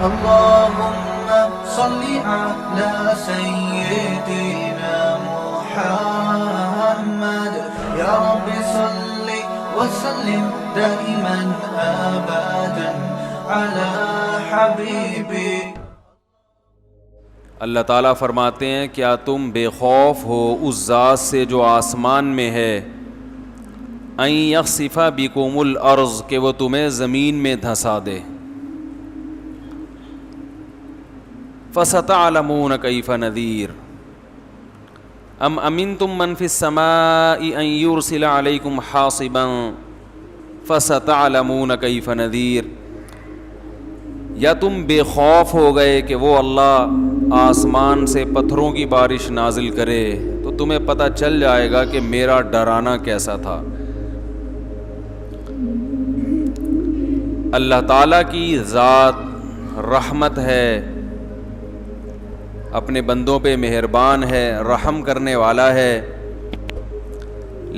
اللهم صل على سيدنا محمد يا رب صل وسلم دائما ابدا على حبيبي. اللہ تعالیٰ فرماتے ہیں کیا تم بے خوف ہو اس ذات سے جو آسمان میں ہے، ان یخسف بکم الارض کہ وہ تمہیں زمین میں دھسا دے، فستعلمون کیف نذیر ام امنتم من فی السماء ان یرسل علیکم حاصبا فستعلمون کیف نذیر. یا تم بے خوف ہو گئے کہ وہ اللہ آسمان سے پتھروں کی بارش نازل کرے تو تمہیں پتہ چل جائے گا کہ میرا ڈرانا کیسا تھا. اللہ تعالیٰ کی ذات رحمت ہے، اپنے بندوں پہ مہربان ہے، رحم کرنے والا ہے،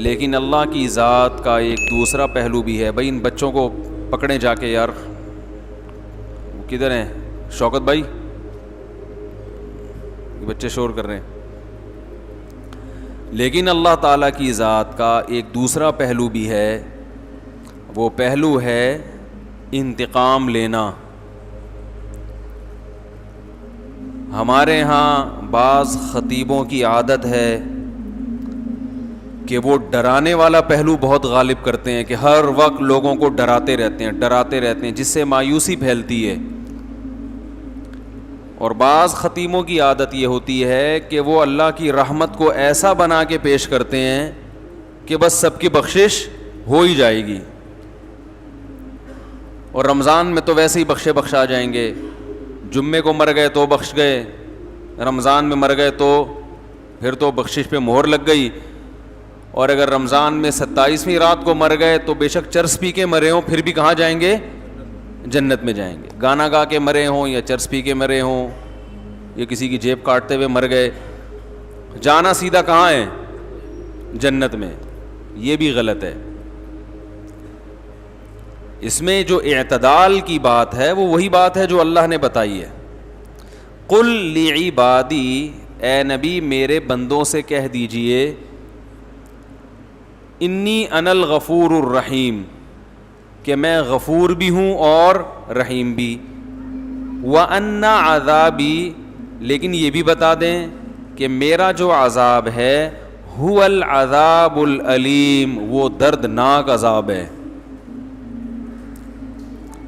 لیکن اللہ کی ذات کا ایک دوسرا پہلو بھی ہے. بھائی ان بچوں کو پکڑیں جا کے، یار کدھر ہیں شوکت بھائی، بچے شور کر رہے ہیں. لیکن اللہ تعالیٰ کی ذات کا ایک دوسرا پہلو بھی ہے، وہ پہلو ہے انتقام لینا. ہمارے ہاں بعض خطیبوں کی عادت ہے کہ وہ ڈرانے والا پہلو بہت غالب کرتے ہیں، کہ ہر وقت لوگوں کو ڈراتے رہتے ہیں جس سے مایوسی پھیلتی ہے. اور بعض خطیبوں کی عادت یہ ہوتی ہے کہ وہ اللہ کی رحمت کو ایسا بنا کے پیش کرتے ہیں کہ بس سب کی بخشش ہو ہی جائے گی، اور رمضان میں تو ویسے ہی بخشا جائیں گے. جمعے کو مر گئے تو بخش گئے، رمضان میں مر گئے تو پھر تو بخشش پہ مہر لگ گئی. اور اگر رمضان میں 27ویں رات کو مر گئے تو بے شک چرس پی کے مرے ہوں پھر بھی کہاں جائیں گے؟ جنت میں جائیں گے. گانا گا کے مرے ہوں یا چرس پی کے مرے ہوں یا کسی کی جیب کاٹتے ہوئے مر گئے، جانا سیدھا کہاں ہے؟ جنت میں. یہ بھی غلط ہے. اس میں جو اعتدال کی بات ہے وہ وہی بات ہے جو اللہ نے بتائی ہے. قل لعبادی، اے نبی میرے بندوں سے کہہ دیجئے، انی انا الغفور الرحیم، کہ میں غفور بھی ہوں اور رحیم بھی. وَأَنَّ عَذَابِي، لیکن یہ بھی بتا دیں کہ میرا جو عذاب ہے هُوَ الْعَذَابُ الْأَلِيمُ، وہ دردناک عذاب ہے.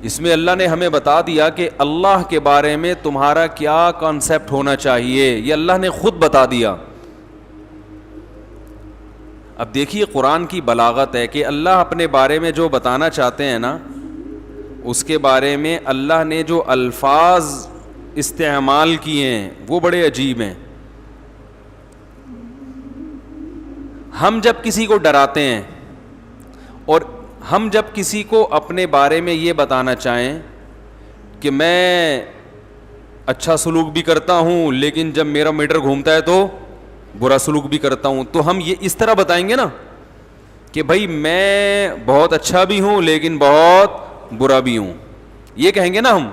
اس میں اللہ نے ہمیں بتا دیا کہ اللہ کے بارے میں تمہارا کیا کانسیپٹ ہونا چاہیے، یہ اللہ نے خود بتا دیا. اب دیکھیے قرآن کی بلاغت ہے کہ اللہ اپنے بارے میں جو بتانا چاہتے ہیں نا، اس کے بارے میں اللہ نے جو الفاظ استعمال کیے ہیں وہ بڑے عجیب ہیں. ہم جب کسی کو ڈراتے ہیں اور ہم جب کسی کو اپنے بارے میں یہ بتانا چاہیں کہ میں اچھا سلوک بھی کرتا ہوں لیکن جب میرا میٹر گھومتا ہے تو برا سلوک بھی کرتا ہوں، تو ہم یہ اس طرح بتائیں گے نا کہ بھائی میں بہت اچھا بھی ہوں لیکن بہت برا بھی ہوں. یہ کہیں گے نا ہم،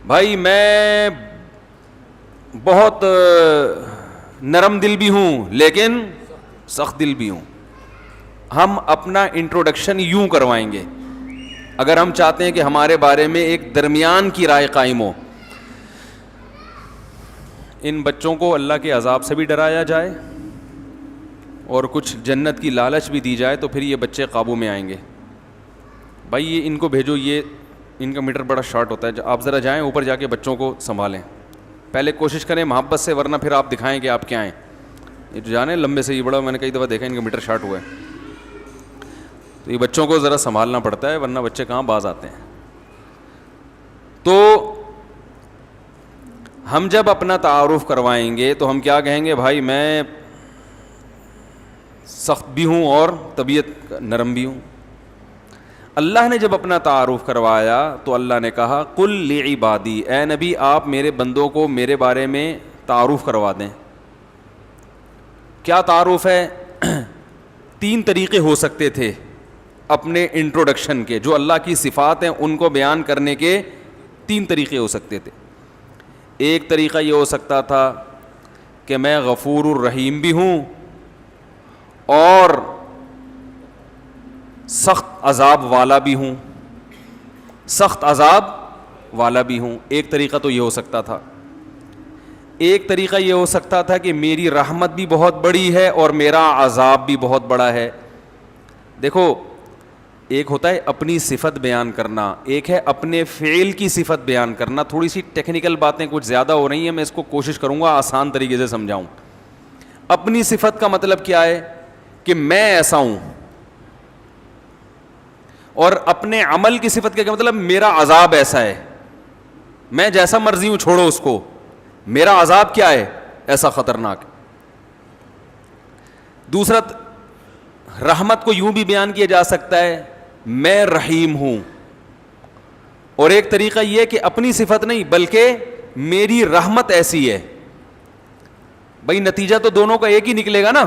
بھائی میں بہت نرم دل بھی ہوں لیکن سخت دل بھی ہوں. ہم اپنا انٹروڈکشن یوں کروائیں گے اگر ہم چاہتے ہیں کہ ہمارے بارے میں ایک درمیان کی رائے قائم ہو. ان بچوں کو اللہ کے عذاب سے بھی ڈرایا جائے اور کچھ جنت کی لالچ بھی دی جائے تو پھر یہ بچے قابو میں آئیں گے. بھائی یہ ان کو بھیجو، یہ ان کا میٹر بڑا شارٹ ہوتا ہے، آپ ذرا جائیں اوپر جا کے بچوں کو سنبھالیں. پہلے کوشش کریں محبت سے، ورنہ پھر آپ دکھائیں کہ آپ کیا ہیں. یہ جو جانے لمبے سے یہ بڑا، میں نے کئی دفعہ دیکھا ان کا میٹر شارٹ ہوا ہے، تو یہ بچوں کو ذرا سنبھالنا پڑتا ہے ورنہ بچے کہاں باز آتے ہیں. تو ہم جب اپنا تعارف کروائیں گے تو ہم کیا کہیں گے؟ بھائی میں سخت بھی ہوں اور طبیعت نرم بھی ہوں. اللہ نے جب اپنا تعارف کروایا تو اللہ نے کہا قل لعبادی، اے نبی آپ میرے بندوں کو میرے بارے میں تعارف کروا دیں. کیا تعارف ہے؟ 3 طریقے ہو سکتے تھے اپنے انٹروڈکشن کے، جو اللہ کی صفات ہیں ان کو بیان کرنے کے تین طریقے ہو سکتے تھے. ایک طریقہ یہ ہو سکتا تھا کہ میں غفور الرحیم بھی ہوں اور سخت عذاب والا بھی ہوں, سخت عذاب والا بھی ہوں. ایک طریقہ تو یہ ہو سکتا تھا. ایک طریقہ یہ ہو سکتا تھا کہ میری رحمت بھی بہت بڑی ہے اور میرا عذاب بھی بہت بڑا ہے. دیکھو, ایک ہوتا ہے اپنی صفت بیان کرنا, ایک ہے اپنے فعل کی صفت بیان کرنا. تھوڑی سی ٹیکنیکل باتیں کچھ زیادہ ہو رہی ہیں, میں اس کو کوشش کروں گا آسان طریقے سے سمجھاؤں. اپنی صفت کا مطلب کیا ہے کہ میں ایسا ہوں, اور اپنے عمل کی صفت کا مطلب میرا عذاب ایسا ہے, میں جیسا مرضی ہوں چھوڑو اس کو, میرا عذاب کیا ہے ایسا خطرناک. دوسرا, رحمت کو یوں بھی بیان کیا جا سکتا ہے میں رحیم ہوں, اور ایک طریقہ یہ کہ اپنی صفت نہیں بلکہ میری رحمت ایسی ہے. بھائی نتیجہ تو دونوں کا ایک ہی نکلے گا نا,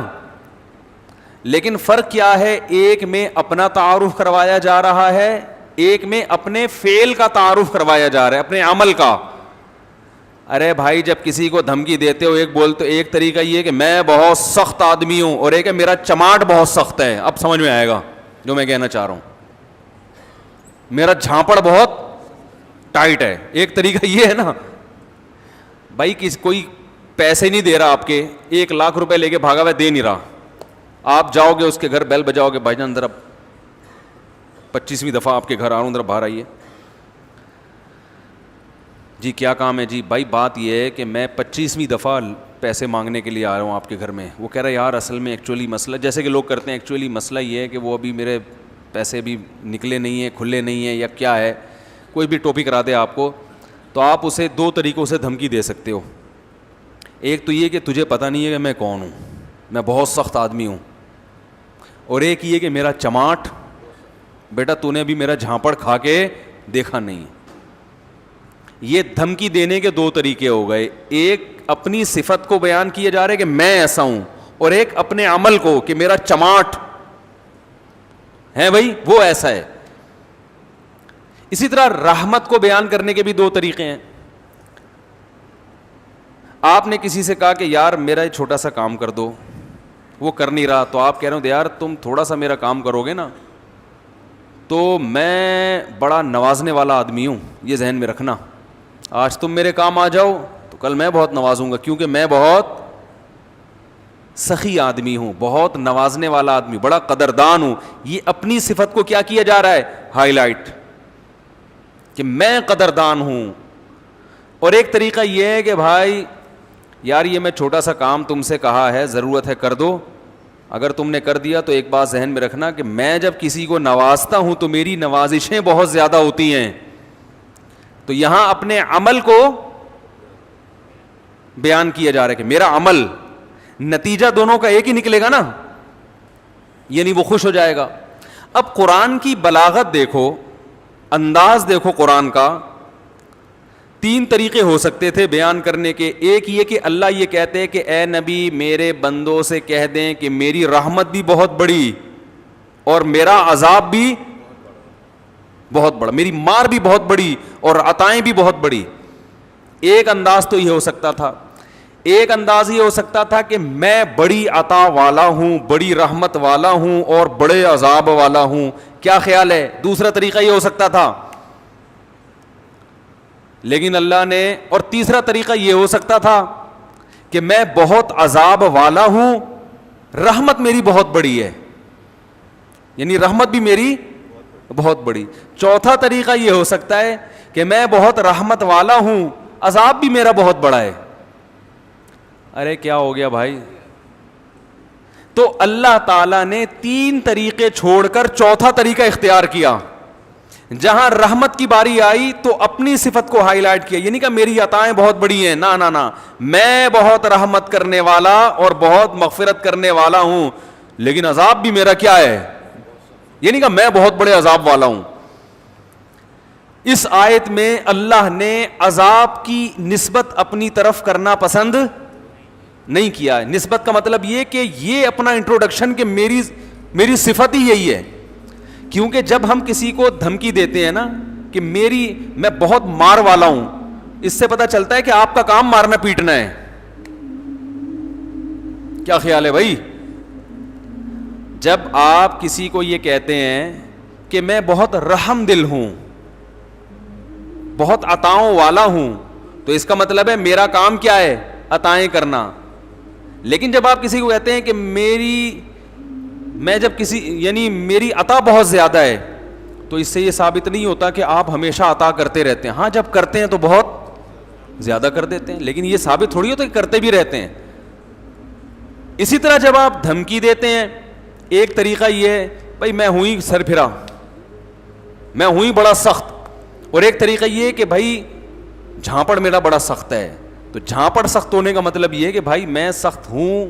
لیکن فرق کیا ہے, ایک میں اپنا تعارف کروایا جا رہا ہے, ایک میں اپنے فعل کا تعارف کروایا جا رہا ہے, اپنے عمل کا. ارے بھائی جب کسی کو دھمکی دیتے ہو, ایک بولتے, ایک طریقہ یہ کہ میں بہت سخت آدمی ہوں, اور ایک ہے میرا چماٹ بہت سخت ہے. اب سمجھ میں آئے گا جو میں کہنا چاہ رہا ہوں, میرا جھانپڑ بہت ٹائٹ ہے. ایک طریقہ یہ ہے نا, بھائی کوئی پیسے نہیں دے رہا آپ کے, 1,00,000 روپے لے کے بھاگا ہوا دے نہیں رہا, آپ جاؤ گے اس کے گھر, بیل بجاؤ گے, بھائی جان ذرا 25ویں دفعہ آپ کے گھر آ رہا ہوں, ذرا باہر آئیے. جی کیا کام ہے؟ جی بھائی بات یہ ہے کہ میں 25ویں دفعہ پیسے مانگنے کے لیے آ رہا ہوں آپ کے گھر میں. وہ کہہ رہا ہے یار اصل میں ایکچولی مسئلہ, جیسے کہ لوگ کرتے ہیں, ایکچولی مسئلہ یہ ہے کہ وہ ابھی میرے پیسے بھی نکلے نہیں ہیں, کھلے نہیں ہیں, یا کیا ہے, کوئی بھی ٹاپک کرا دے آپ کو, تو آپ اسے 2 طریقوں سے دھمکی دے سکتے ہو. ایک تو یہ کہ تجھے پتہ نہیں ہے کہ میں کون ہوں, میں بہت سخت آدمی ہوں, اور ایک یہ کہ میرا چماٹ, بیٹا تو نے ابھی میرا جھانپڑ کھا کے دیکھا نہیں. یہ دھمکی دینے کے 2 طریقے ہو گئے, ایک اپنی صفت کو بیان کیا جا رہا ہے کہ میں ایسا ہوں, اور ایک اپنے عمل کو کہ میرا چماٹ ہے بھائی وہ ایسا ہے. اسی طرح رحمت کو بیان کرنے کے بھی 2 طریقے ہیں. آپ نے کسی سے کہا کہ یار میرا یہ چھوٹا سا کام کر دو, وہ کر نہیں رہا, تو آپ کہہ رہے ہو یار تم تھوڑا سا میرا کام کرو گے نا تو میں بڑا نوازنے والا آدمی ہوں, یہ ذہن میں رکھنا. آج تم میرے کام آ جاؤ تو کل میں بہت نوازوں گا, کیونکہ میں بہت سخی آدمی ہوں, بہت نوازنے والا آدمی, بڑا قدردان ہوں. یہ اپنی صفت کو کیا کیا جا رہا ہے, ہائی لائٹ, کہ میں قدردان ہوں. اور ایک طریقہ یہ ہے کہ بھائی یار یہ میں چھوٹا سا کام تم سے کہا ہے, ضرورت ہے کر دو. اگر تم نے کر دیا تو ایک بات ذہن میں رکھنا کہ میں جب کسی کو نوازتا ہوں تو میری نوازشیں بہت زیادہ ہوتی ہیں. تو یہاں اپنے عمل کو بیان کیا جا رہا ہے کہ میرا عمل, نتیجہ دونوں کا ایک ہی نکلے گا نا, یعنی وہ خوش ہو جائے گا. اب قرآن کی بلاغت دیکھو, انداز دیکھو قرآن کا. 3 طریقے ہو سکتے تھے بیان کرنے کے. ایک یہ کہ اللہ یہ کہتے ہیں کہ اے نبی میرے بندوں سے کہہ دیں کہ میری رحمت بھی بہت بڑی اور میرا عذاب بھی بہت بڑا, میری مار بھی بہت بڑی اور عطائیں بھی بہت بڑی. ایک انداز تو یہ ہو سکتا تھا. ایک انداز یہ ہو سکتا تھا کہ میں بڑی عطا والا ہوں, بڑی رحمت والا ہوں اور بڑے عذاب والا ہوں. کیا خیال ہے؟ دوسرا طریقہ یہ ہو سکتا تھا, لیکن اللہ نے, اور تیسرا طریقہ یہ ہو سکتا تھا کہ میں بہت عذاب والا ہوں, رحمت میری بہت بڑی ہے, یعنی رحمت بھی میری بہت بڑی. چوتھا طریقہ یہ ہو سکتا ہے کہ میں بہت رحمت والا ہوں, عذاب بھی میرا بہت بڑا ہے. ارے کیا ہو گیا بھائی؟ تو اللہ تعالیٰ نے 3 طریقے چھوڑ کر چوتھا طریقہ اختیار کیا. جہاں رحمت کی باری آئی تو اپنی صفت کو ہائی لائٹ کیا, یعنی کہ میری عطائیں بہت بڑی ہیں, نہ نہ نہ, میں بہت رحمت کرنے والا اور بہت مغفرت کرنے والا ہوں, لیکن عذاب بھی میرا کیا ہے, یعنی کہ میں بہت بڑے عذاب والا ہوں. اس آیت میں اللہ نے عذاب کی نسبت اپنی طرف کرنا پسند نہیں کیا ہے. نسبت کا مطلب یہ کہ یہ اپنا انٹروڈکشن کہ میری صفت ہی یہی ہے. کیونکہ جب ہم کسی کو دھمکی دیتے ہیں نا کہ میں بہت مار والا ہوں، اس سے پتہ چلتا ہے کہ آپ کا کام مارنا پیٹنا ہے. کیا خیال ہے بھائی؟ جب آپ کسی کو یہ کہتے ہیں کہ میں بہت رحم دل ہوں، بہت عطاؤں والا ہوں، تو اس کا مطلب ہے میرا کام کیا ہے؟ عطائیں کرنا. لیکن جب آپ کسی کو کہتے ہیں کہ میری عطا بہت زیادہ ہے، تو اس سے یہ ثابت نہیں ہوتا کہ آپ ہمیشہ عطا کرتے رہتے ہیں. ہاں جب کرتے ہیں تو بہت زیادہ کر دیتے ہیں، لیکن یہ ثابت تھوڑی ہوتا کہ کرتے بھی رہتے ہیں. اسی طرح جب آپ دھمکی دیتے ہیں، ایک طریقہ یہ ہے بھائی میں ہوں ہی سر پھرا، میں ہوں ہی بڑا سخت، اور ایک طریقہ یہ ہے کہ بھائی جھانپڑ میرا بڑا سخت ہے. تو جھانپڑ سخت ہونے کا مطلب یہ ہے کہ بھائی میں سخت ہوں،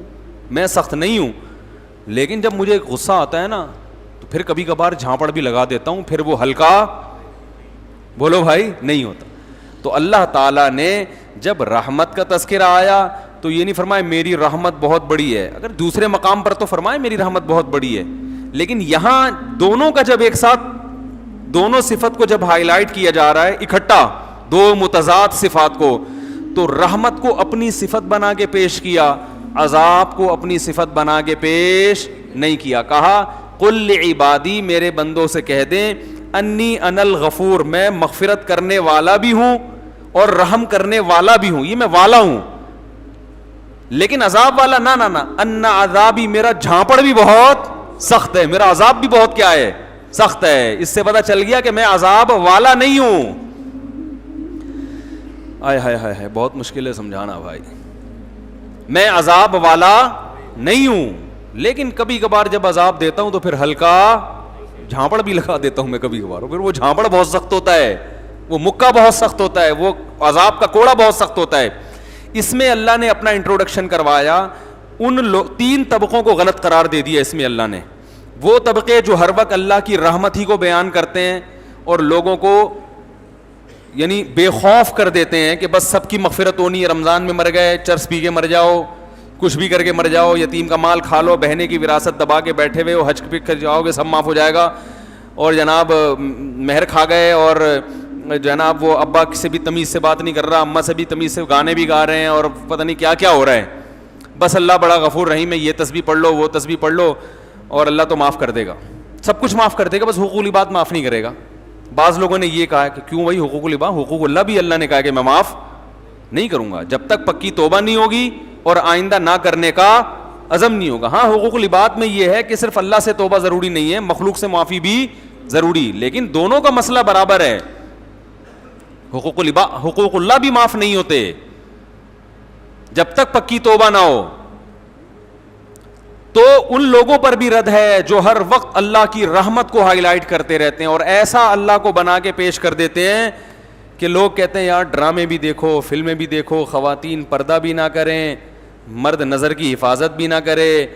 میں سخت نہیں ہوں، لیکن جب مجھے غصہ آتا ہے نا تو پھر کبھی کبھار جھانپڑ بھی لگا دیتا ہوں، پھر وہ ہلکا بولو بھائی نہیں ہوتا. تو اللہ تعالیٰ نے جب رحمت کا تذکرہ آیا تو یہ نہیں فرمایا میری رحمت بہت بڑی ہے، اگر دوسرے مقام پر تو فرمائے میری رحمت بہت بڑی ہے، لیکن یہاں دونوں کا جب ایک ساتھ دونوں صفت کو جب ہائی لائٹ کیا جا رہا ہے اکٹھا، دو متضاد صفات کو، تو رحمت کو اپنی صفت بنا کے پیش کیا، عذاب کو اپنی صفت بنا کے پیش نہیں کیا. کہا قل لعبادی، میرے بندوں سے کہہ دیں، انی انا الغفور، میں مغفرت کرنے والا بھی ہوں اور رحم کرنے والا بھی ہوں. یہ میں والا ہوں، لیکن عذاب والا نہ ان عذابی، میرا جھانپڑ بھی بہت سخت ہے، میرا عذاب بھی بہت کیا ہے؟ سخت ہے. اس سے پتہ چل گیا کہ میں عذاب والا نہیں ہوں. آئے ہائے ہائے ہائے، بہت مشکل ہے سمجھانا بھائی. میں عذاب والا نہیں ہوں، لیکن کبھی کبھار جب عذاب دیتا ہوں تو پھر ہلکا جھانپڑ بھی لگا دیتا ہوں میں کبھی کبھار، پھر وہ جھانپڑ بہت سخت ہوتا ہے، وہ مکہ بہت سخت ہوتا ہے، وہ عذاب کا کوڑا بہت سخت ہوتا ہے. اس میں اللہ نے اپنا انٹروڈکشن کروایا، ان تین طبقوں کو غلط قرار دے دیا اس میں اللہ نے. وہ طبقے جو ہر وقت اللہ کی رحمت ہی کو بیان کرتے ہیں اور لوگوں کو یعنی بے خوف کر دیتے ہیں کہ بس سب کی مغفرت ہونی ہے، رمضان میں مر گئے، چرس پی کے مر جاؤ، کچھ بھی کر کے مر جاؤ، یتیم کا مال کھا لو، بہنے کی وراثت دبا کے بیٹھے ہوئے ہو، حج پہ کر جاؤ گے سب معاف ہو جائے گا، اور جناب مہر کھا گئے، اور جناب وہ ابا سے بھی تمیز سے بات نہیں کر رہا، اماں سے بھی تمیز سے گانے بھی گا رہے ہیں، اور پتہ نہیں کیا کیا ہو رہا ہے. بس اللہ بڑا غفور رحیم ہے، یہ تسبیح پڑھ لو وہ تسبیح پڑھ لو اور اللہ تو معاف کر دے گا، سب کچھ معاف کر دے گا، بس حقوق العباد معاف نہیں کرے گا. بعض لوگوں نے یہ کہا کہ کیوں بھائی حقوق العباد، حقوق اللہ بھی اللہ نے کہا کہ میں معاف نہیں کروں گا جب تک پکی توبہ نہیں ہوگی اور آئندہ نہ کرنے کا عزم نہیں ہوگا. ہاں حقوق العباد میں یہ ہے کہ صرف اللہ سے توبہ ضروری نہیں ہے، مخلوق سے معافی بھی ضروری، لیکن دونوں کا مسئلہ برابر ہے. حقوق اللہ بھی معاف نہیں ہوتے جب تک پکی توبہ نہ ہو. تو ان لوگوں پر بھی رد ہے جو ہر وقت اللہ کی رحمت کو ہائی لائٹ کرتے رہتے ہیں اور ایسا اللہ کو بنا کے پیش کر دیتے ہیں کہ لوگ کہتے ہیں یار ڈرامے بھی دیکھو، فلمیں بھی دیکھو، خواتین پردہ بھی نہ کریں، مرد نظر کی حفاظت بھی نہ کرے،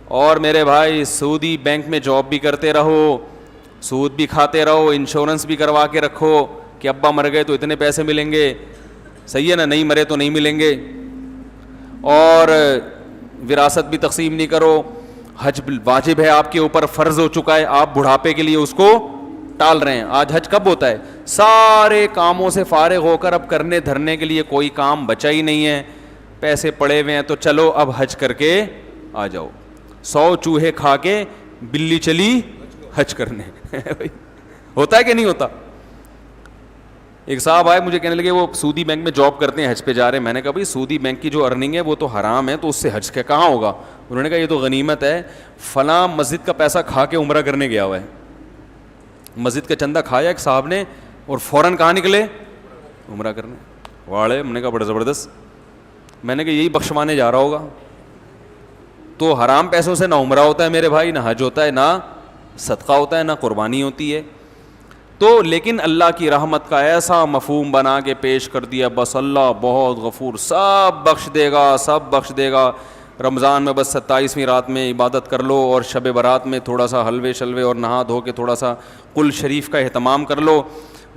اور میرے بھائی سعودی بینک میں جاب بھی کرتے رہو، سود بھی کھاتے رہو، انشورنس بھی کروا کے رکھو کہ ابا مر گئے تو اتنے پیسے ملیں گے، صحیح ہے نا، نہیں مرے تو نہیں ملیں گے، اور وراثت بھی تقسیم نہیں کرو، حج واجب ہے آپ کے اوپر، فرض ہو چکا ہے، آپ بڑھاپے کے لیے اس کو ٹال رہے ہیں. آج حج کب ہوتا ہے؟ سارے کاموں سے فارغ ہو کر اب کرنے دھرنے کے لیے کوئی کام بچا ہی نہیں ہے، پیسے پڑے ہوئے ہیں، تو چلو اب حج کر کے آ جاؤ. 100 چوہے کھا کے بلی چلی حج کرنے. ہوتا ہے کہ نہیں ہوتا؟ ایک صاحب آئے مجھے کہنے لگے وہ سعودی بینک میں جاب کرتے ہیں، حج پہ جا رہے ہیں. میں نے کہا بھائی سعودی بینک کی جو ارننگ ہے وہ تو حرام ہے، تو اس سے حج کا کہاں ہوگا؟ انہوں نے کہا یہ تو غنیمت ہے، فلاں مسجد کا پیسہ کھا کے عمرہ کرنے گیا ہوا ہے. مسجد کا چندہ کھایا ایک صاحب نے اور فوراً کہاں نکلے؟ عمرہ کرنے. واڑے ہم نے کہا بڑا زبردست. میں نے کہا یہی بخشوانے جا رہا ہوگا. تو حرام پیسوں سے نہ عمرہ ہوتا ہے میرے بھائی، نہ حج ہوتا ہے، نہ صدقہ ہوتا ہے، نہ قربانی ہوتی ہے. تو لیکن اللہ کی رحمت کا ایسا مفہوم بنا کے پیش کر دیا، بس اللہ بہت غفور، سب بخش دے گا، سب بخش دے گا. رمضان میں بس 27ویں رات میں عبادت کر لو، اور شب برات میں تھوڑا سا حلوے شلوے اور نہا دھو کے تھوڑا سا قل شریف کا اہتمام کر لو.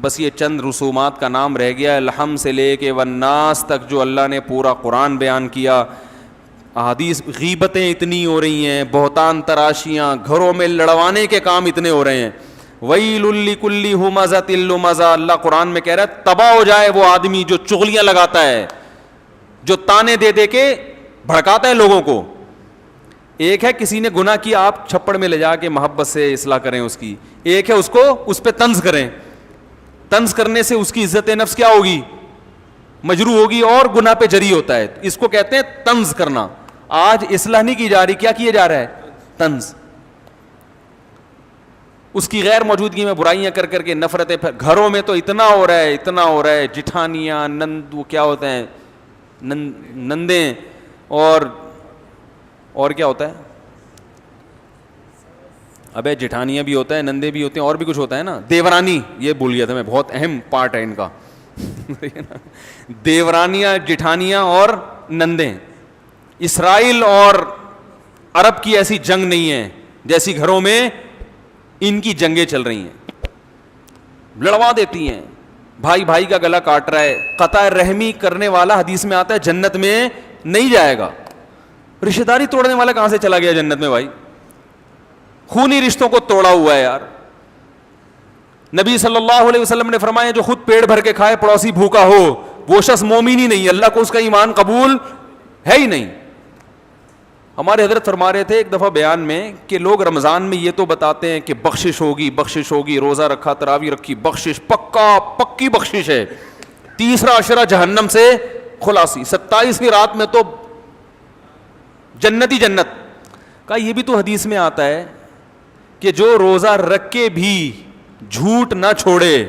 بس یہ چند رسومات کا نام رہ گیا. الحم سے لے کے والناس تک جو اللہ نے پورا قرآن بیان کیا. احادیث، غیبتیں اتنی ہو رہی ہیں، بہتان تراشیاں، گھروں میں لڑوانے کے کام اتنے ہو رہے ہیں. ویل لکل ہمزۃ لمزہ، اللہ قرآن میں کہہ رہا ہے تباہ ہو جائے وہ آدمی جو چغلیاں لگاتا ہے، جو تانے دے دے کے بھڑکاتا ہے لوگوں کو. ایک ہے کسی نے گناہ کیا آپ چھپڑ میں لے جا کے محبت سے اصلاح کریں اس کی، ایک ہے اس کو اس پہ طنز کریں. طنز کرنے سے اس کی عزت نفس کیا ہوگی؟ مجروح ہوگی اور گناہ پہ جری ہوتا ہے. اس کو کہتے ہیں طنز کرنا. آج اصلاح نہیں کی جا رہی، کیا کیا جا رہا ہے؟ طنز. اس کی غیر موجودگی میں برائیاں کر کر کے نفرتیں. گھروں میں تو اتنا ہو رہا ہے، اتنا ہو رہا ہے، جٹھانیاں، نند، وہ کیا ہوتے ہیں، نندیں، اور کیا ہوتا ہے؟ ابے جٹھانیاں بھی ہوتا ہے، نندے بھی ہوتے ہیں، اور بھی کچھ ہوتا ہے نا. دیورانی، یہ بھول گیا تھا میں، بہت اہم پارٹ ہے ان کا. دیورانیاں، جٹھانیاں اور نندیں. اسرائیل اور عرب کی ایسی جنگ نہیں ہے جیسی گھروں میں ان کی جنگیں چل رہی ہیں. لڑوا دیتی ہیں، بھائی بھائی کا گلا کاٹ رہا ہے. قطع رحمی کرنے والا حدیث میں آتا ہے جنت میں نہیں جائے گا. رشتہ داری توڑنے والا کہاں سے چلا گیا جنت میں بھائی؟ خونی رشتوں کو توڑا ہوا ہے یار. نبی صلی اللہ علیہ وسلم نے فرمایا جو خود پیٹ بھر کے کھائے پڑوسی بھوکا ہو وہ شخص مومن ہی نہیں، اللہ کو اس کا ایمان قبول ہے ہی نہیں. ہمارے حضرت فرما رہے تھے ایک دفعہ بیان میں کہ لوگ رمضان میں یہ تو بتاتے ہیں کہ بخشش ہوگی، بخشش ہوگی، روزہ رکھا، تراویح رکھی، بخشش پکی بخشش ہے، 30واں عشرہ جہنم سے خلاصی، 27ویں رات میں تو جنت ہی جنت کا. یہ بھی تو حدیث میں آتا ہے کہ جو روزہ رکھ کے بھی جھوٹ نہ چھوڑے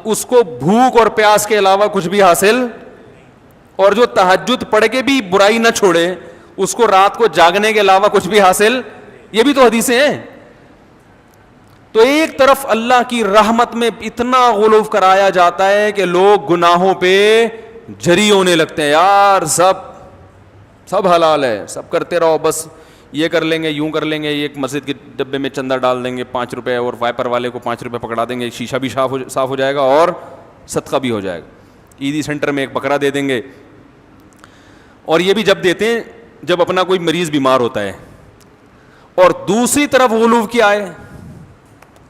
اس کو بھوک اور پیاس کے علاوہ کچھ بھی حاصل، اور جو تہجد پڑھ کے بھی برائی نہ چھوڑے اس کو رات کو جاگنے کے علاوہ کچھ بھی حاصل. یہ بھی تو حدیثیں ہیں. تو ایک طرف اللہ کی رحمت میں اتنا غلو کرایا جاتا ہے کہ لوگ گناہوں پہ جری ہونے لگتے ہیں. یار سب حلال ہے، سب کرتے رہو، بس یہ کر لیں گے، یوں کر لیں گے، ایک مسجد کے ڈبے میں چندہ ڈال دیں گے 5 روپے، اور وائپر والے کو 5 روپے پکڑا دیں گے، شیشہ بھی صاف ہو جائے گا اور صدقہ بھی ہو جائے گا. عیدی سینٹر میں ایک بکرا دے دیں گے. اور یہ بھی جب دیتے ہیں جب اپنا کوئی مریض بیمار ہوتا ہے. اور دوسری طرف غلو کیا ہے،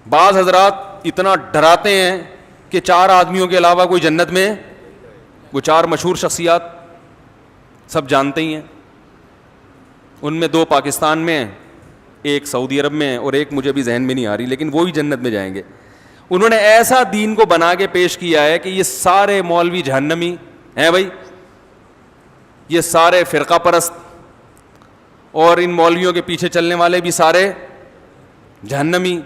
بعض حضرات اتنا ڈراتے ہیں کہ 4 آدمیوں کے علاوہ کوئی جنت میں، وہ 4 مشہور شخصیات سب جانتے ہی ہیں. ان میں 2 پاکستان میں ہیں، ایک سعودی عرب میں ہے، اور ایک مجھے بھی ذہن میں نہیں آ رہی، لیکن وہی جنت میں جائیں گے. انہوں نے ایسا دین کو بنا کے پیش کیا ہے کہ یہ سارے مولوی جہنمی ہیں بھائی، یہ سارے فرقہ پرست اور ان مولویوں کے پیچھے چلنے والے بھی سارے جہنمی،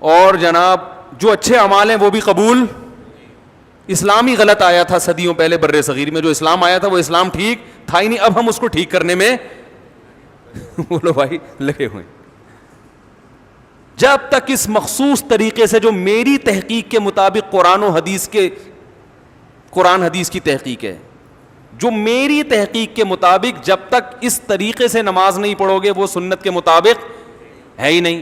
اور جناب جو اچھے اعمال ہیں وہ بھی قبول. اسلام ہی غلط آیا تھا صدیوں پہلے بر صغیر میں، جو اسلام آیا تھا وہ اسلام ٹھیک تھا ہی نہیں. اب ہم اس کو ٹھیک کرنے میں بولو بھائی لگے ہوئے. جب تک اس مخصوص طریقے سے جو میری تحقیق کے مطابق قرآن حدیث کی تحقیق ہے، جو میری تحقیق کے مطابق جب تک اس طریقے سے نماز نہیں پڑھو گے وہ سنت کے مطابق ہے ہی نہیں.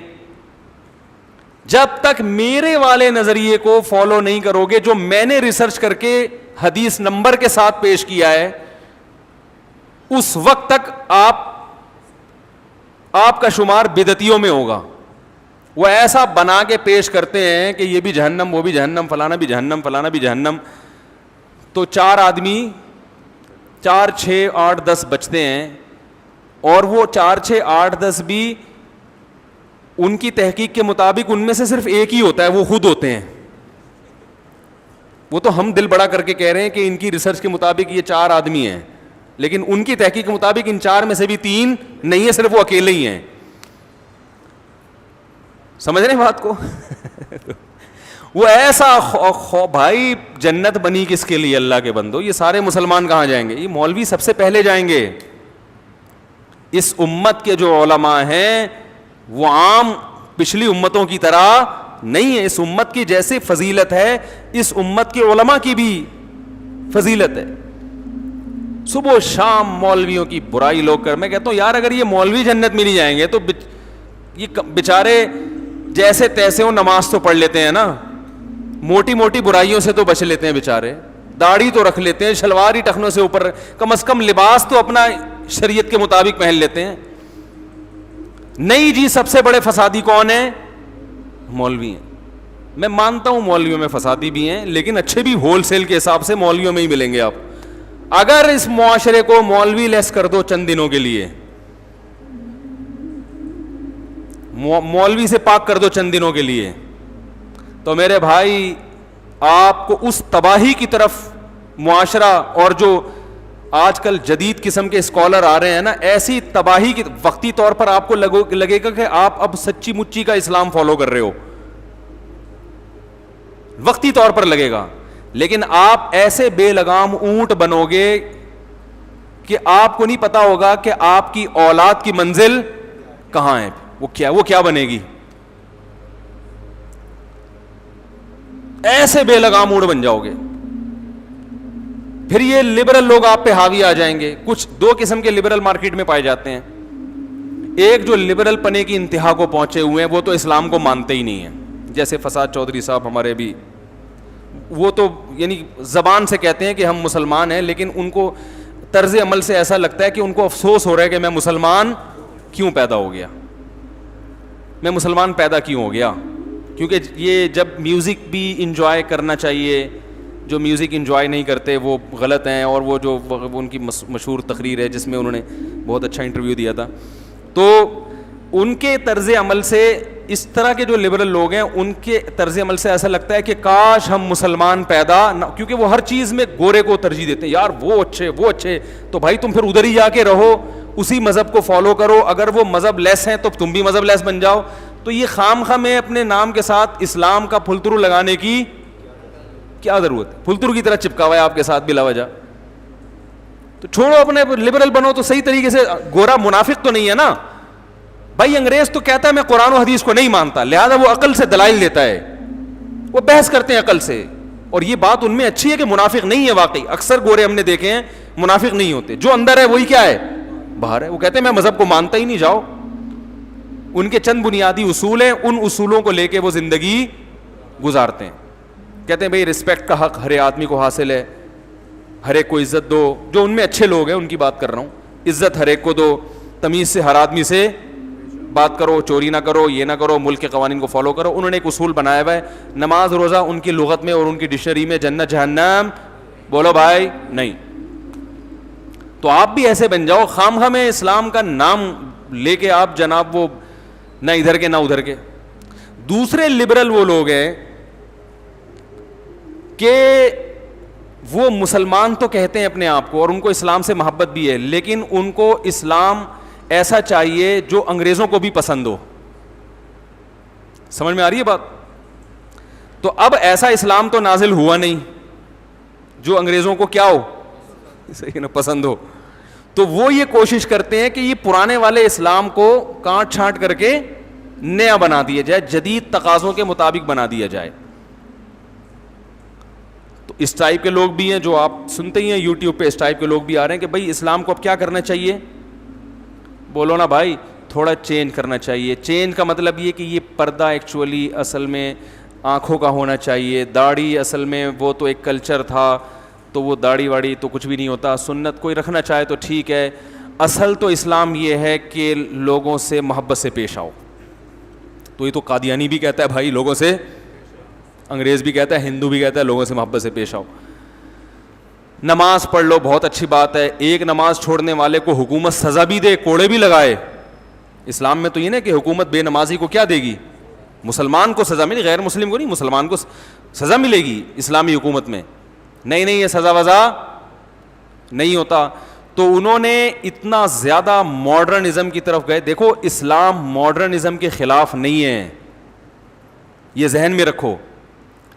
جب تک میرے والے نظریے کو فالو نہیں کرو گے جو میں نے ریسرچ کر کے حدیث نمبر کے ساتھ پیش کیا ہے، اس وقت تک آپ کا شمار بدعتیوں میں ہوگا. وہ ایسا بنا کے پیش کرتے ہیں کہ یہ بھی جہنم، وہ بھی جہنم، فلانا بھی جہنم، فلانا بھی جہنم. تو 4 آدمی 4 6 8 10 بچتے ہیں، اور وہ 4 6 8 10 بھی ان کی تحقیق کے مطابق ان میں سے صرف ایک ہی ہوتا ہے، وہ خود ہوتے ہیں. وہ تو ہم دل بڑا کر کے کہہ رہے ہیں کہ ان کی ریسرچ کے مطابق یہ 4 آدمی ہیں، لیکن ان کی تحقیق کے مطابق ان 4 میں سے بھی 3 نہیں ہے، صرف وہ اکیلے ہی ہیں. سمجھ رہے ہیں بات کو؟ وہ ایسا بھائی جنت بنی کس کے لیے اللہ کے بندو؟ یہ سارے مسلمان کہاں جائیں گے؟ یہ مولوی سب سے پہلے جائیں گے. اس امت کے جو علماء ہیں وہ عام پچھلی امتوں کی طرح نہیں ہے. اس امت کی جیسے فضیلت ہے اس امت کے علماء کی بھی فضیلت ہے. صبح و شام مولویوں کی برائی لوگ کر، میں کہتا ہوں یار اگر یہ مولوی جنت میں نہیں جائیں گے تو یہ بیچارے جیسے تیسے ہو نماز تو پڑھ لیتے ہیں نا، موٹی موٹی برائیوں سے تو بچ لیتے ہیں بیچارے، داڑھی تو رکھ لیتے ہیں، شلوار ہی ٹخنوں سے اوپر، کم از کم لباس تو اپنا شریعت کے مطابق پہن لیتے ہیں. نہیں جی، سب سے بڑے فسادی کون ہیں؟ مولوی ہیں. میں مانتا ہوں مولویوں میں فسادی بھی ہیں, لیکن اچھے بھی ہول سیل کے حساب سے مولویوں میں ہی ملیں گے آپ. اگر اس معاشرے کو مولوی لیس کر دو چند دنوں کے لیے, مولوی سے پاک کر دو چند دنوں کے لیے, تو میرے بھائی آپ کو اس تباہی کی طرف معاشرہ, اور جو آج کل جدید قسم کے اسکالر آ رہے ہیں نا, ایسی تباہی کی وقتی طور پر آپ کو لگے گا کہ آپ اب سچی مچی کا اسلام فالو کر رہے ہو, وقتی طور پر لگے گا. لیکن آپ ایسے بے لگام اونٹ بنو گے کہ آپ کو نہیں پتا ہوگا کہ آپ کی اولاد کی منزل کہاں ہے, وہ کیا بنے گی. ایسے بے لگام اونٹ بن جاؤ گے. پھر یہ لبرل لوگ آپ پہ حاوی آ جائیں گے. کچھ دو قسم کے لبرل مارکیٹ میں پائے جاتے ہیں. ایک جو لبرل پنے کی انتہا کو پہنچے ہوئے ہیں, وہ تو اسلام کو مانتے ہی نہیں ہیں, جیسے فساد چودھری صاحب ہمارے بھی, وہ تو یعنی زبان سے کہتے ہیں کہ ہم مسلمان ہیں, لیکن ان کو طرز عمل سے ایسا لگتا ہے کہ ان کو افسوس ہو رہا ہے کہ میں مسلمان کیوں پیدا ہو گیا, میں مسلمان پیدا کیوں ہو گیا. کیونکہ یہ جب میوزک بھی انجوائے کرنا چاہیے, جو میوزک انجوائے نہیں کرتے وہ غلط ہیں. اور وہ جو ان کی مشہور تقریر ہے جس میں انہوں نے بہت اچھا انٹرویو دیا تھا, تو ان کے طرز عمل سے, اس طرح کے جو لبرل لوگ ہیں ان کے طرز عمل سے ایسا لگتا ہے کہ کاش ہم مسلمان پیدا نہ, کیونکہ وہ ہر چیز میں گورے کو ترجیح دیتے ہیں. یار وہ اچھے, تو بھائی تم پھر ادھر ہی جا کے رہو, اسی مذہب کو فالو کرو. اگر وہ مذہب لیس ہیں تو تم بھی مذہب لیس بن جاؤ. تو یہ خام خواہ میں اپنے نام کے ساتھ اسلام کا پھلترو لگانے کی کیا ضرورت ہے؟ پھلترو کی طرح چپکا ہوا ہے آپ کے ساتھ بلا وجہ. تو چھوڑو, اپنے لبرل بنو تو صحیح طریقے سے. گورا منافق تو نہیں ہے نا بھائی. انگریز تو کہتا ہے میں قرآن و حدیث کو نہیں مانتا, لہذا وہ عقل سے دلائل دیتا ہے, وہ بحث کرتے ہیں عقل سے. اور یہ بات ان میں اچھی ہے کہ منافق نہیں ہے واقعی. اکثر گورے ہم نے دیکھے ہیں منافق نہیں ہوتے, جو اندر ہے وہی کیا ہے, باہر ہے. وہ کہتے ہیں میں مذہب کو مانتا ہی نہیں. جاؤ, ان کے چند بنیادی اصول ہیں, ان اصولوں کو لے کے وہ زندگی گزارتے ہیں. کہتے ہیں بھئی رسپیکٹ کا حق ہر آدمی کو حاصل ہے, ہر ایک کو عزت دو. جو ان میں اچھے لوگ ہیں ان کی بات کر رہا ہوں. عزت ہر ایک کو دو, تمیز سے ہر آدمی سے بات کرو, چوری نہ کرو, یہ نہ کرو, ملک کے قوانین کو فالو کرو. انہوں نے ایک اصول بنایا ہوا ہے, نماز روزہ ان کی لغت میں اور ان کی ڈکشنری میں جنت جہنم, بولو بھائی نہیں. تو آپ بھی ایسے بن جاؤ, خام خواہ میں اسلام کا نام لے کے آپ جناب وہ نہ ادھر کے نہ ادھر کے. دوسرے لبرل وہ لوگ ہیں کہ وہ مسلمان تو کہتے ہیں اپنے آپ کو, اور ان کو اسلام سے محبت بھی ہے, لیکن ان کو اسلام ایسا چاہیے جو انگریزوں کو بھی پسند ہو. سمجھ میں آ رہی ہے بات؟ تو اب ایسا اسلام تو نازل ہوا نہیں جو انگریزوں کو کیا ہو, صحیح نا, پسند ہو. تو وہ یہ کوشش کرتے ہیں کہ یہ پرانے والے اسلام کو کاٹ چھانٹ کر کے نیا بنا دیا جائے, جدید تقاضوں کے مطابق بنا دیا جائے. تو اس ٹائپ کے لوگ بھی ہیں جو آپ سنتے ہی ہیں یوٹیوب پہ, اس ٹائپ کے لوگ بھی آ رہے ہیں کہ بھائی اسلام کو اب کیا کرنا چاہیے. بولو نا بھائی, تھوڑا چینج کرنا چاہیے. چینج کا مطلب یہ کہ یہ پردہ ایکچولی اصل میں آنکھوں کا ہونا چاہیے, داڑھی اصل میں وہ تو ایک کلچر تھا, تو وہ داڑھی واڑی تو کچھ بھی نہیں ہوتا. سنت کوئی رکھنا چاہے تو ٹھیک ہے, اصل تو اسلام یہ ہے کہ لوگوں سے محبت سے پیش آؤ. تو یہ تو قادیانی بھی کہتا ہے بھائی لوگوں سے, انگریز بھی کہتا ہے, ہندو بھی کہتا ہے لوگوں سے محبت سے پیش آؤ. نماز پڑھ لو, بہت اچھی بات ہے. ایک نماز چھوڑنے والے کو حکومت سزا بھی دے, کوڑے بھی لگائے. اسلام میں تو یہ نا کہ حکومت بے نمازی کو کیا دے گی, مسلمان کو سزا ملے, غیر مسلم کو نہیں, مسلمان کو سزا ملے گی اسلامی حکومت میں. نہیں, یہ سزا وزا نہیں ہوتا. تو انہوں نے اتنا زیادہ ماڈرنزم کی طرف گئے. دیکھو اسلام ماڈرنزم کے خلاف نہیں ہے, یہ ذہن میں رکھو.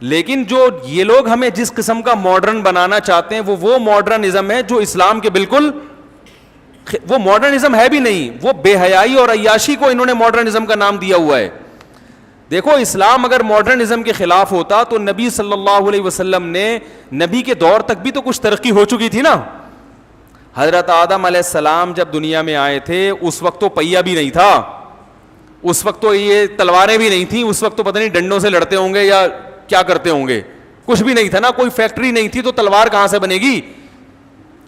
لیکن جو یہ لوگ ہمیں جس قسم کا ماڈرن بنانا چاہتے ہیں وہ ماڈرنزم ہے جو اسلام کے بالکل, وہ ماڈرنزم ہے بھی نہیں, وہ بے حیائی اور عیاشی کو انہوں نے ماڈرنزم کا نام دیا ہوا ہے. دیکھو اسلام اگر ماڈرنزم کے خلاف ہوتا تو نبی صلی اللہ علیہ وسلم نے, نبی کے دور تک بھی تو کچھ ترقی ہو چکی تھی نا. حضرت آدم علیہ السلام جب دنیا میں آئے تھے اس وقت تو پہیا بھی نہیں تھا, اس وقت تو یہ تلواریں بھی نہیں تھیں, اس وقت تو پتہ نہیں ڈنڈوں سے لڑتے ہوں گے یا کیا کرتے ہوں گے, کچھ بھی نہیں تھا نا, کوئی فیکٹری نہیں تھی, تو تلوار کہاں سے بنے گی.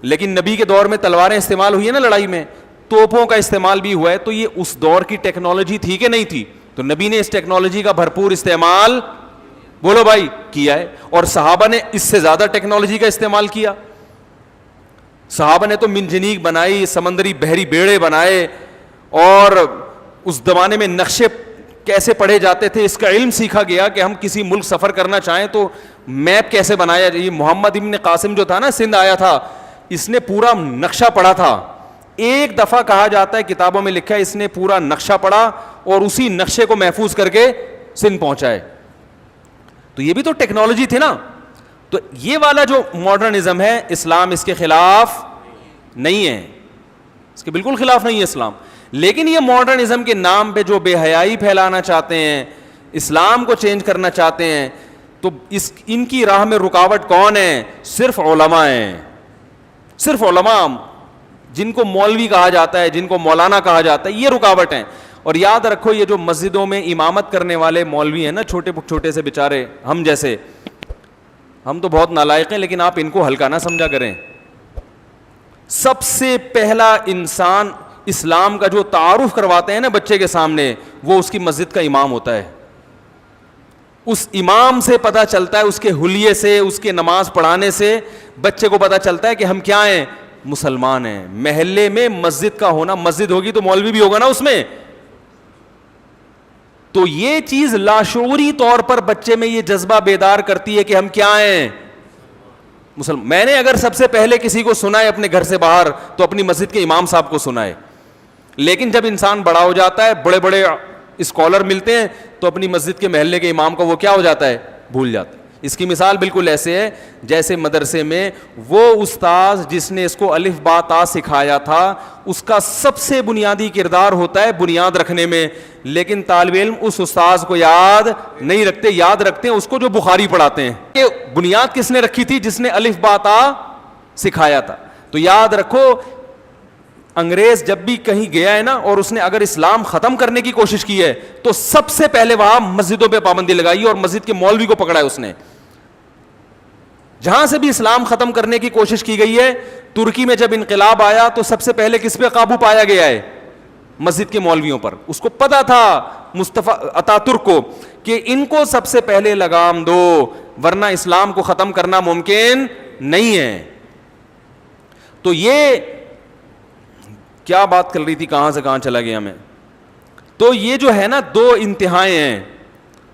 لیکن نبی کے دور میں تلواریں استعمال ہوئی ہیں نا لڑائی میں, توپوں کا استعمال بھی ہوا ہے. تو یہ اس دور کی ٹیکنالوجی تھی کہ نہیں تھی, تو نبی نے اس ٹیکنالوجی کا بھرپور استعمال بولو بھائی کیا ہے, اور صحابہ نے اس سے زیادہ ٹیکنالوجی کا استعمال کیا. صحابہ نے تو منجنیق بنائی, سمندری بحری بیڑے بنائے, اور اس زمانے میں نقشے کیسے پڑھے جاتے تھے اس کا علم سیکھا گیا کہ ہم کسی ملک سفر کرنا چاہیں تو میپ کیسے بنایا جائے. محمد ابن قاسم جو تھا نا, سندھ آیا تھا, اس نے پورا نقشہ پڑھا تھا. ایک دفعہ کہا جاتا ہے, کتابوں میں لکھا ہے, اس نے پورا نقشہ پڑھا اور اسی نقشے کو محفوظ کر کے سندھ پہنچائے. تو یہ بھی تو ٹیکنالوجی تھی نا. تو یہ والا جو ماڈرنزم ہے, اسلام اس کے خلاف نہیں ہے, اس کے بالکل خلاف نہیں ہے اسلام. لیکن یہ ماڈرنزم کے نام پہ جو بے حیائی پھیلانا چاہتے ہیں, اسلام کو چینج کرنا چاہتے ہیں, تو ان کی راہ میں رکاوٹ کون ہے؟ صرف علماء ہیں. صرف علماء, جن کو مولوی کہا جاتا ہے, جن کو مولانا کہا جاتا ہے, یہ رکاوٹ ہیں. اور یاد رکھو, یہ جو مسجدوں میں امامت کرنے والے مولوی ہیں نا, چھوٹے چھوٹے سے بیچارے, ہم جیسے, ہم تو بہت نالائق ہیں, لیکن آپ ان کو ہلکا نہ سمجھا کریں. سب سے پہلا انسان اسلام کا جو تعارف کرواتے ہیں نا بچے کے سامنے, وہ اس کی مسجد کا امام ہوتا ہے. اس امام سے پتہ چلتا ہے, اس کے حلیے سے, اس کے نماز پڑھانے سے بچے کو پتہ چلتا ہے کہ ہم کیا ہیں, مسلمان ہیں. محلے میں مسجد کا ہونا, مسجد ہوگی تو مولوی بھی ہوگا نا اس میں. تو یہ چیز لاشعوری طور پر بچے میں یہ جذبہ بیدار کرتی ہے کہ ہم کیا ہیں, مسلمان. میں نے اگر سب سے پہلے کسی کو سنا ہے اپنے گھر سے باہر, تو اپنی مسجد کے امام صاحب کو سنا ہے. لیکن جب انسان بڑا ہو جاتا ہے, بڑے بڑے اسکالر ملتے ہیں, تو اپنی مسجد کے محلے کے امام کو وہ کیا ہو جاتا ہے, بھول جاتا ہے. اس کی مثال بالکل ایسے ہے جیسے مدرسے میں وہ استاذ جس نے اس کو الف با تا سکھایا تھا, اس کا سب سے بنیادی کردار ہوتا ہے بنیاد رکھنے میں, لیکن طالب علم اس استاذ کو یاد نہیں رکھتے, یاد رکھتے ہیں اس کو جو بخاری پڑھاتے ہیں. کہ بنیاد کس نے رکھی تھی؟ جس نے الف با تا سکھایا تھا. تو یاد رکھو, انگریز جب بھی کہیں گیا ہے نا, اور اس نے اگر اسلام ختم کرنے کی کوشش کی ہے, تو سب سے پہلے وہاں مسجدوں پہ پابندی لگائی اور مسجد کے مولوی کو پکڑا ہے اس نے. جہاں سے بھی اسلام ختم کرنے کی کوشش کی گئی ہے, ترکی میں جب انقلاب آیا تو سب سے پہلے کس پہ قابو پایا گیا ہے؟ مسجد کے مولویوں پر. اس کو پتا تھا مصطفیٰ اتاترک کو کہ ان کو سب سے پہلے لگام دو, ورنہ اسلام کو ختم کرنا ممکن نہیں ہے. تو یہ کیا بات کر رہی تھی, کہاں سے کہاں چلا گیا میں. تو یہ جو ہے نا, دو انتہائیں ہیں.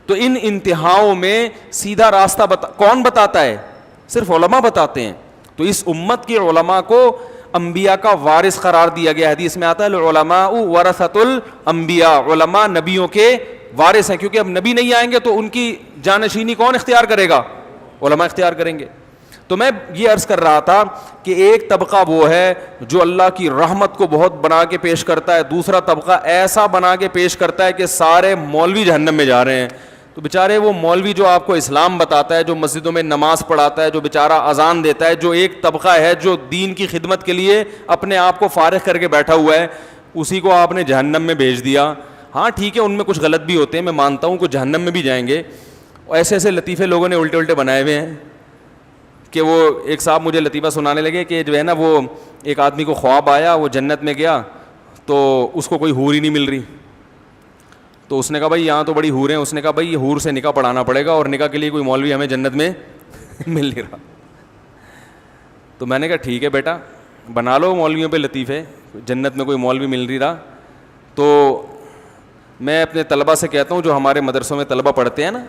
تو ان انتہاؤں میں سیدھا راستہ کون بتاتا ہے؟ صرف علماء بتاتے ہیں. تو اس امت کے علماء کو انبیاء کا وارث قرار دیا گیا. حدیث میں آتا ہے العلماء ورثۃ الانبیاء, علماء نبیوں کے وارث ہیں, کیونکہ اب نبی نہیں آئیں گے تو ان کی جانشینی کون اختیار کرے گا؟ علماء اختیار کریں گے. تو میں یہ عرض کر رہا تھا کہ ایک طبقہ وہ ہے جو اللہ کی رحمت کو بہت بنا کے پیش کرتا ہے, دوسرا طبقہ ایسا بنا کے پیش کرتا ہے کہ سارے مولوی جہنم میں جا رہے ہیں. تو بیچارے وہ مولوی جو آپ کو اسلام بتاتا ہے, جو مسجدوں میں نماز پڑھاتا ہے, جو بیچارہ اذان دیتا ہے, جو ایک طبقہ ہے جو دین کی خدمت کے لیے اپنے آپ کو فارغ کر کے بیٹھا ہوا ہے, اسی کو آپ نے جہنم میں بھیج دیا. ہاں ٹھیک ہے, ان میں کچھ غلط بھی ہوتے ہیں, میں مانتا ہوں کہ جہنم میں بھی جائیں گے. ایسے ایسے لطیفے لوگوں نے الٹے الٹے بنائے ہوئے ہیں کہ وہ ایک صاحب مجھے لطیفہ سنانے لگے کہ جو ہے نا, وہ ایک آدمی کو خواب آیا, وہ جنت میں گیا تو اس کو کوئی حور ہی نہیں مل رہی. تو اس نے کہا بھائی یہاں تو بڑی حور ہیں. اس نے کہا بھائی یہ حور سے نکاح پڑھانا پڑے گا, اور نکاح کے لیے کوئی مولوی ہمیں جنت میں مل نہیں رہا. تو میں نے کہا ٹھیک ہے بیٹا, بنا لو مولویوں پہ لطیفے, جنت میں کوئی مولوی مل نہیں رہا. تو میں اپنے طلبہ سے کہتا ہوں, جو ہمارے مدرسوں میں طلبہ پڑھتے ہیں نا,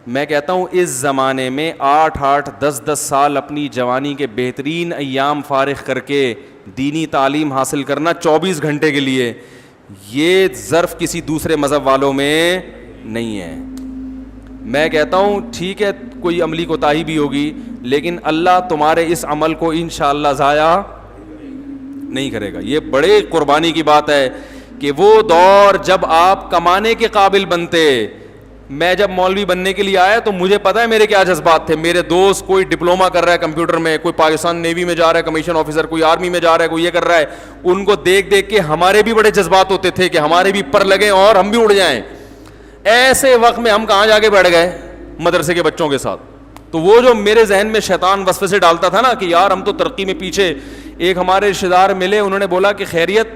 میں کہتا ہوں اس زمانے میں 8-8 10-10 سال اپنی جوانی کے بہترین ایام فارغ کر کے دینی تعلیم حاصل کرنا 24 گھنٹے کے لیے, یہ ظرف کسی دوسرے مذہب والوں میں نہیں ہے. میں کہتا ہوں ٹھیک ہے کوئی عملی کوتاہی بھی ہوگی, لیکن اللہ تمہارے اس عمل کو انشاءاللہ ضائع نہیں کرے گا. یہ بڑے قربانی کی بات ہے کہ وہ دور جب آپ کمانے کے قابل بنتے, میں جب مولوی بننے کے لیے آیا تو مجھے پتا ہے میرے کیا جذبات تھے. میرے دوست کوئی ڈپلوما کر رہا ہے کمپیوٹر میں, کوئی پاکستان نیوی میں جا رہا ہے کمیشن آفیسر, کوئی آرمی میں جا رہا ہے, کوئی یہ کر رہا ہے. ان کو دیکھ دیکھ کے ہمارے بھی بڑے جذبات ہوتے تھے کہ ہمارے بھی پر لگیں اور ہم بھی اڑ جائیں. ایسے وقت میں ہم کہاں جا کے بیٹھ گئے مدرسے کے بچوں کے ساتھ. تو وہ جو میرے ذہن میں شیطان وسوسے سے ڈالتا تھا نا کہ یار ہم تو ترقی میں پیچھے. ایک ہمارے رشتہ دار ملے, انہوں نے بولا کہ خیریت,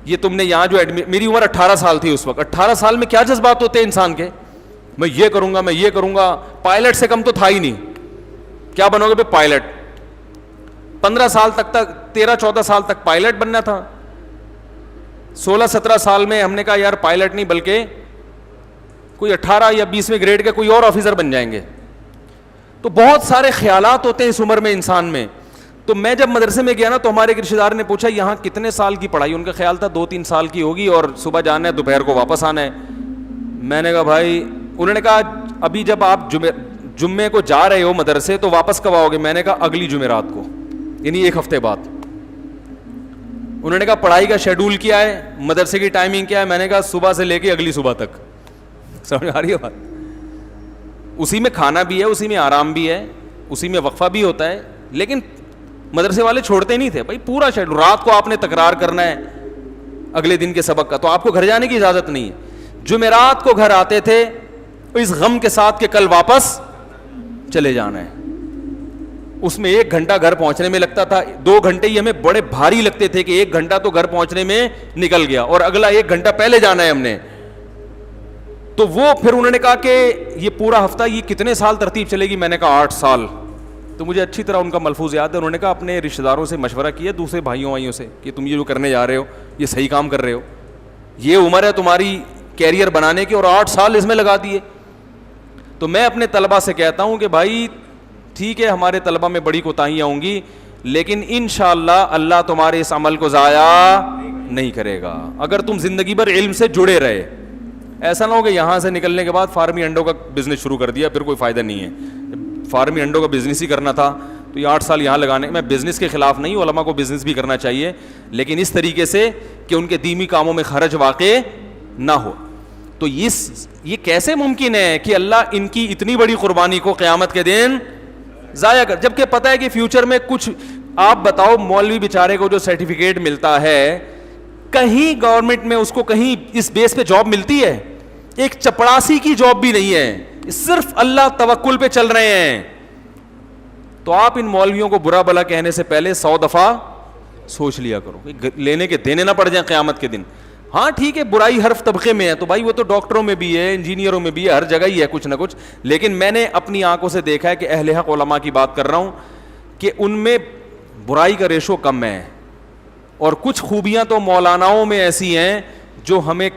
یہ تم نے یہاں جو میری عمر 18 سال تھی اس وقت, 18 سال میں کیا جذبات ہوتے ہیں انسان کے, میں یہ کروں گا, میں یہ کروں گا. پائلٹ سے کم تو تھا ہی نہیں, کیا بنو گے بھائی پائلٹ. 15 سال تک 13-14 سال تک پائلٹ بننا تھا. 16-17 سال میں ہم نے کہا یار پائلٹ نہیں بلکہ کوئی 18 یا 20ویں گریڈ کے کوئی اور آفیسر بن جائیں گے. تو بہت سارے خیالات ہوتے ہیں اس عمر میں انسان میں. تو میں جب مدرسے میں گیا نا تو ہمارے ایک رشتے دار نے پوچھا یہاں کتنے سال کی پڑھائی, ان کا خیال تھا 2-3 سال کی ہوگی اور صبح جانا ہے دوپہر کو واپس آنا ہے. میں نے کہا بھائی, انہوں نے کہا ابھی جب آپ جمعے کو جا رہے ہو مدرسے تو واپس کب آؤ گے؟ میں نے کہا اگلی جمعرات کو, یعنی 1 ہفتے بعد. انہوں نے کہا پڑھائی کا شیڈول کیا ہے, مدرسے کی ٹائمنگ کیا ہے؟ میں نے کہا صبح سے لے کے اگلی صبح تک. سمجھ آ رہی ہے بات؟ اسی میں کھانا بھی ہے, اسی میں آرام بھی ہے, اسی میں وقفہ بھی ہوتا ہے. لیکن مدرسے والے چھوڑتے نہیں تھے بھائی, پورا شیڈول. رات کو آپ نے تکرار کرنا ہے اگلے دن کے سبق کا, تو آپ کو گھر جانے کی اجازت نہیں ہے. جمعرات کو گھر آتے تھے اس غم کے ساتھ کہ کل واپس چلے جانا ہے. اس میں 1 گھنٹہ گھر پہنچنے میں لگتا تھا, 2 گھنٹے ہی ہمیں بڑے بھاری لگتے تھے کہ 1 گھنٹہ تو گھر پہنچنے میں نکل گیا اور اگلا 1 گھنٹہ پہلے جانا ہے ہم نے. تو وہ پھر انہوں نے کہا کہ یہ پورا ہفتہ یہ کتنے سال ترتیب چلے گی؟ میں نے کہا 8 سال. تو مجھے اچھی طرح ان کا ملفوظ یاد ہے. انہوں نے کہا اپنے رشتہ داروں سے مشورہ کیا, دوسرے بھائیوں سے, کہ تم یہ جو کرنے جا رہے ہو یہ صحیح کام کر رہے ہو, یہ عمر ہے تمہاری کیریئر بنانے کی اور 8 سال اس میں لگا دیے. تو میں اپنے طلبہ سے کہتا ہوں کہ بھائی ٹھیک ہے ہمارے طلبہ میں بڑی کوتاہیاں ہوں گی, لیکن انشاءاللہ اللہ تمہارے اس عمل کو ضائع نہیں کرے گا اگر تم زندگی بھر علم سے جڑے رہے. ایسا نہ ہو کہ یہاں سے نکلنے کے بعد فارمی انڈوں کا بزنس شروع کر دیا, پھر کوئی فائدہ نہیں ہے. فارمی انڈوں کا بزنس ہی کرنا تھا تو یہ 8 سال یہاں لگانے. میں بزنس کے خلاف نہیں, علماء کو بزنس بھی کرنا چاہیے, لیکن اس طریقے سے کہ ان کے دینی کاموں میں خرچ واقع نہ ہو. تو یہ کیسے ممکن ہے کہ اللہ ان کی اتنی بڑی قربانی کو قیامت کے دن ضائع کر, جبکہ پتہ ہے کہ فیوچر میں کچھ. آپ بتاؤ مولوی بیچارے کو جو سرٹیفکیٹ ملتا ہے, کہیں گورنمنٹ میں اس کو کہیں اس بیس پہ جاب ملتی ہے؟ ایک چپڑاسی کی جاب بھی نہیں ہے, صرف اللہ توکل پہ چل رہے ہیں. تو آپ ان مولویوں کو برا بلا کہنے سے پہلے 100 دفعہ سوچ لیا کرو, لینے کے دینے نہ پڑ جائیں قیامت کے دن. ہاں ٹھیک ہے برائی ہر طبقے میں ہے, تو بھائی وہ تو ڈاکٹروں میں بھی ہے, انجینئروں میں بھی ہے, ہر جگہ ہی ہے کچھ نہ کچھ. لیکن میں نے اپنی آنکھوں سے دیکھا ہے کہ اہل حق علماء کی بات کر رہا ہوں کہ ان میں برائی کا ریشو کم ہے, اور کچھ خوبیاں تو مولاناؤں میں ایسی ہیں جو ہمیں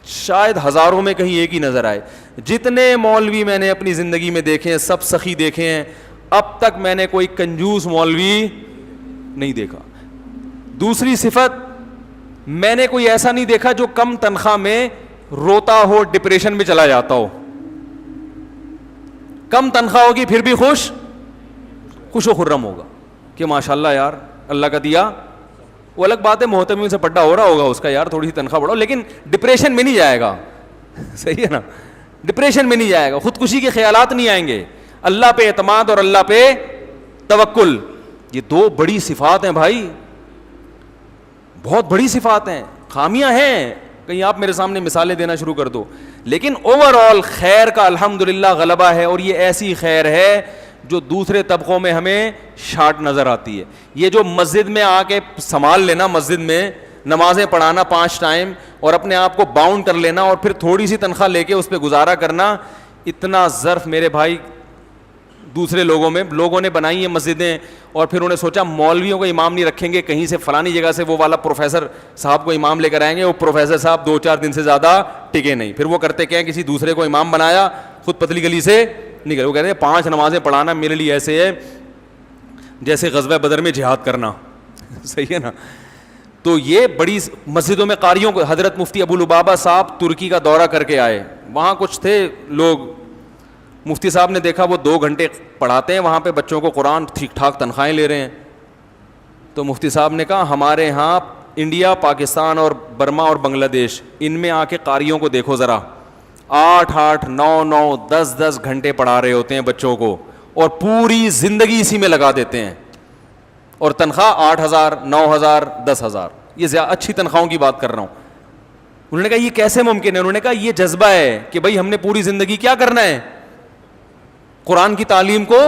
شاید ہزاروں میں کہیں ایک ہی نظر آئے. جتنے مولوی میں نے اپنی زندگی میں دیکھے ہیں سب سخی دیکھے ہیں, اب تک میں نے کوئی کنجوس مولوی نہیں دیکھا. دوسری صفت, میں نے کوئی ایسا نہیں دیکھا جو کم تنخواہ میں روتا ہو, ڈپریشن میں چلا جاتا ہو. کم تنخواہ ہوگی پھر بھی خوش و خرم ہوگا کہ ماشاءاللہ یار اللہ کا دیا. وہ الگ بات ہے محتمین سے پڈا ہو رہا ہوگا اس کا, یار تھوڑی سی تنخواہ بڑھاؤ, لیکن ڈپریشن میں نہیں جائے گا. صحیح ہے نا, ڈپریشن میں نہیں جائے گا, خودکشی کے خیالات نہیں آئیں گے. اللہ پہ اعتماد اور اللہ پہ توکل, یہ 2 بڑی صفات ہیں بھائی, بہت بڑی صفات ہیں. خامیاں ہیں, کہیں آپ میرے سامنے مثالیں دینا شروع کر دو, لیکن اوور آل خیر کا الحمدللہ غلبہ ہے. اور یہ ایسی خیر ہے جو دوسرے طبقوں میں ہمیں شارٹ نظر آتی ہے. یہ جو مسجد میں آ کے سنبھال لینا, مسجد میں نمازیں پڑھانا 5 ٹائم اور اپنے آپ کو باؤنڈ کر لینا اور پھر تھوڑی سی تنخواہ لے کے اس پہ گزارا کرنا, اتنا ظرف میرے بھائی دوسرے لوگوں نے بنائی ہیں مسجدیں, اور پھر انہوں نے سوچا مولویوں کو امام نہیں رکھیں گے, کہیں سے فلانی جگہ سے وہ والا پروفیسر صاحب کو امام لے کر آئیں گے. وہ پروفیسر صاحب 2-4 دن سے زیادہ ٹکے نہیں, پھر وہ کرتے کیا, کسی دوسرے کو امام بنایا, خود پتلی گلی سے نکلے. وہ کہتے ہیں 5 نمازیں پڑھانا میرے لیے ایسے ہے جیسے غزوہ بدر میں جہاد کرنا. صحیح ہے نا. تو یہ بڑی مسجدوں میں قاریوں کو, حضرت مفتی ابو لبابہ صاحب ترکی کا دورہ کر کے آئے, وہاں کچھ تھے لوگ, مفتی صاحب نے دیکھا وہ 2 گھنٹے پڑھاتے ہیں وہاں پہ بچوں کو قرآن, ٹھیک ٹھاک تنخواہیں لے رہے ہیں. تو مفتی صاحب نے کہا ہمارے ہاں انڈیا, پاکستان اور برما اور بنگلہ دیش, ان میں آ کے قاریوں کو دیکھو ذرا, 8-8, 9-9, 10-10 گھنٹے پڑھا رہے ہوتے ہیں بچوں کو, اور پوری زندگی اسی میں لگا دیتے ہیں, اور تنخواہ 8,000, 9,000, 10,000. یہ اچھی تنخواہوں کی بات کر رہا ہوں. انہوں نے کہا یہ کیسے ممکن ہے؟ انہوں نے کہا یہ جذبہ ہے کہ بھائی ہم نے پوری زندگی کیا کرنا ہے, قرآن کی تعلیم کو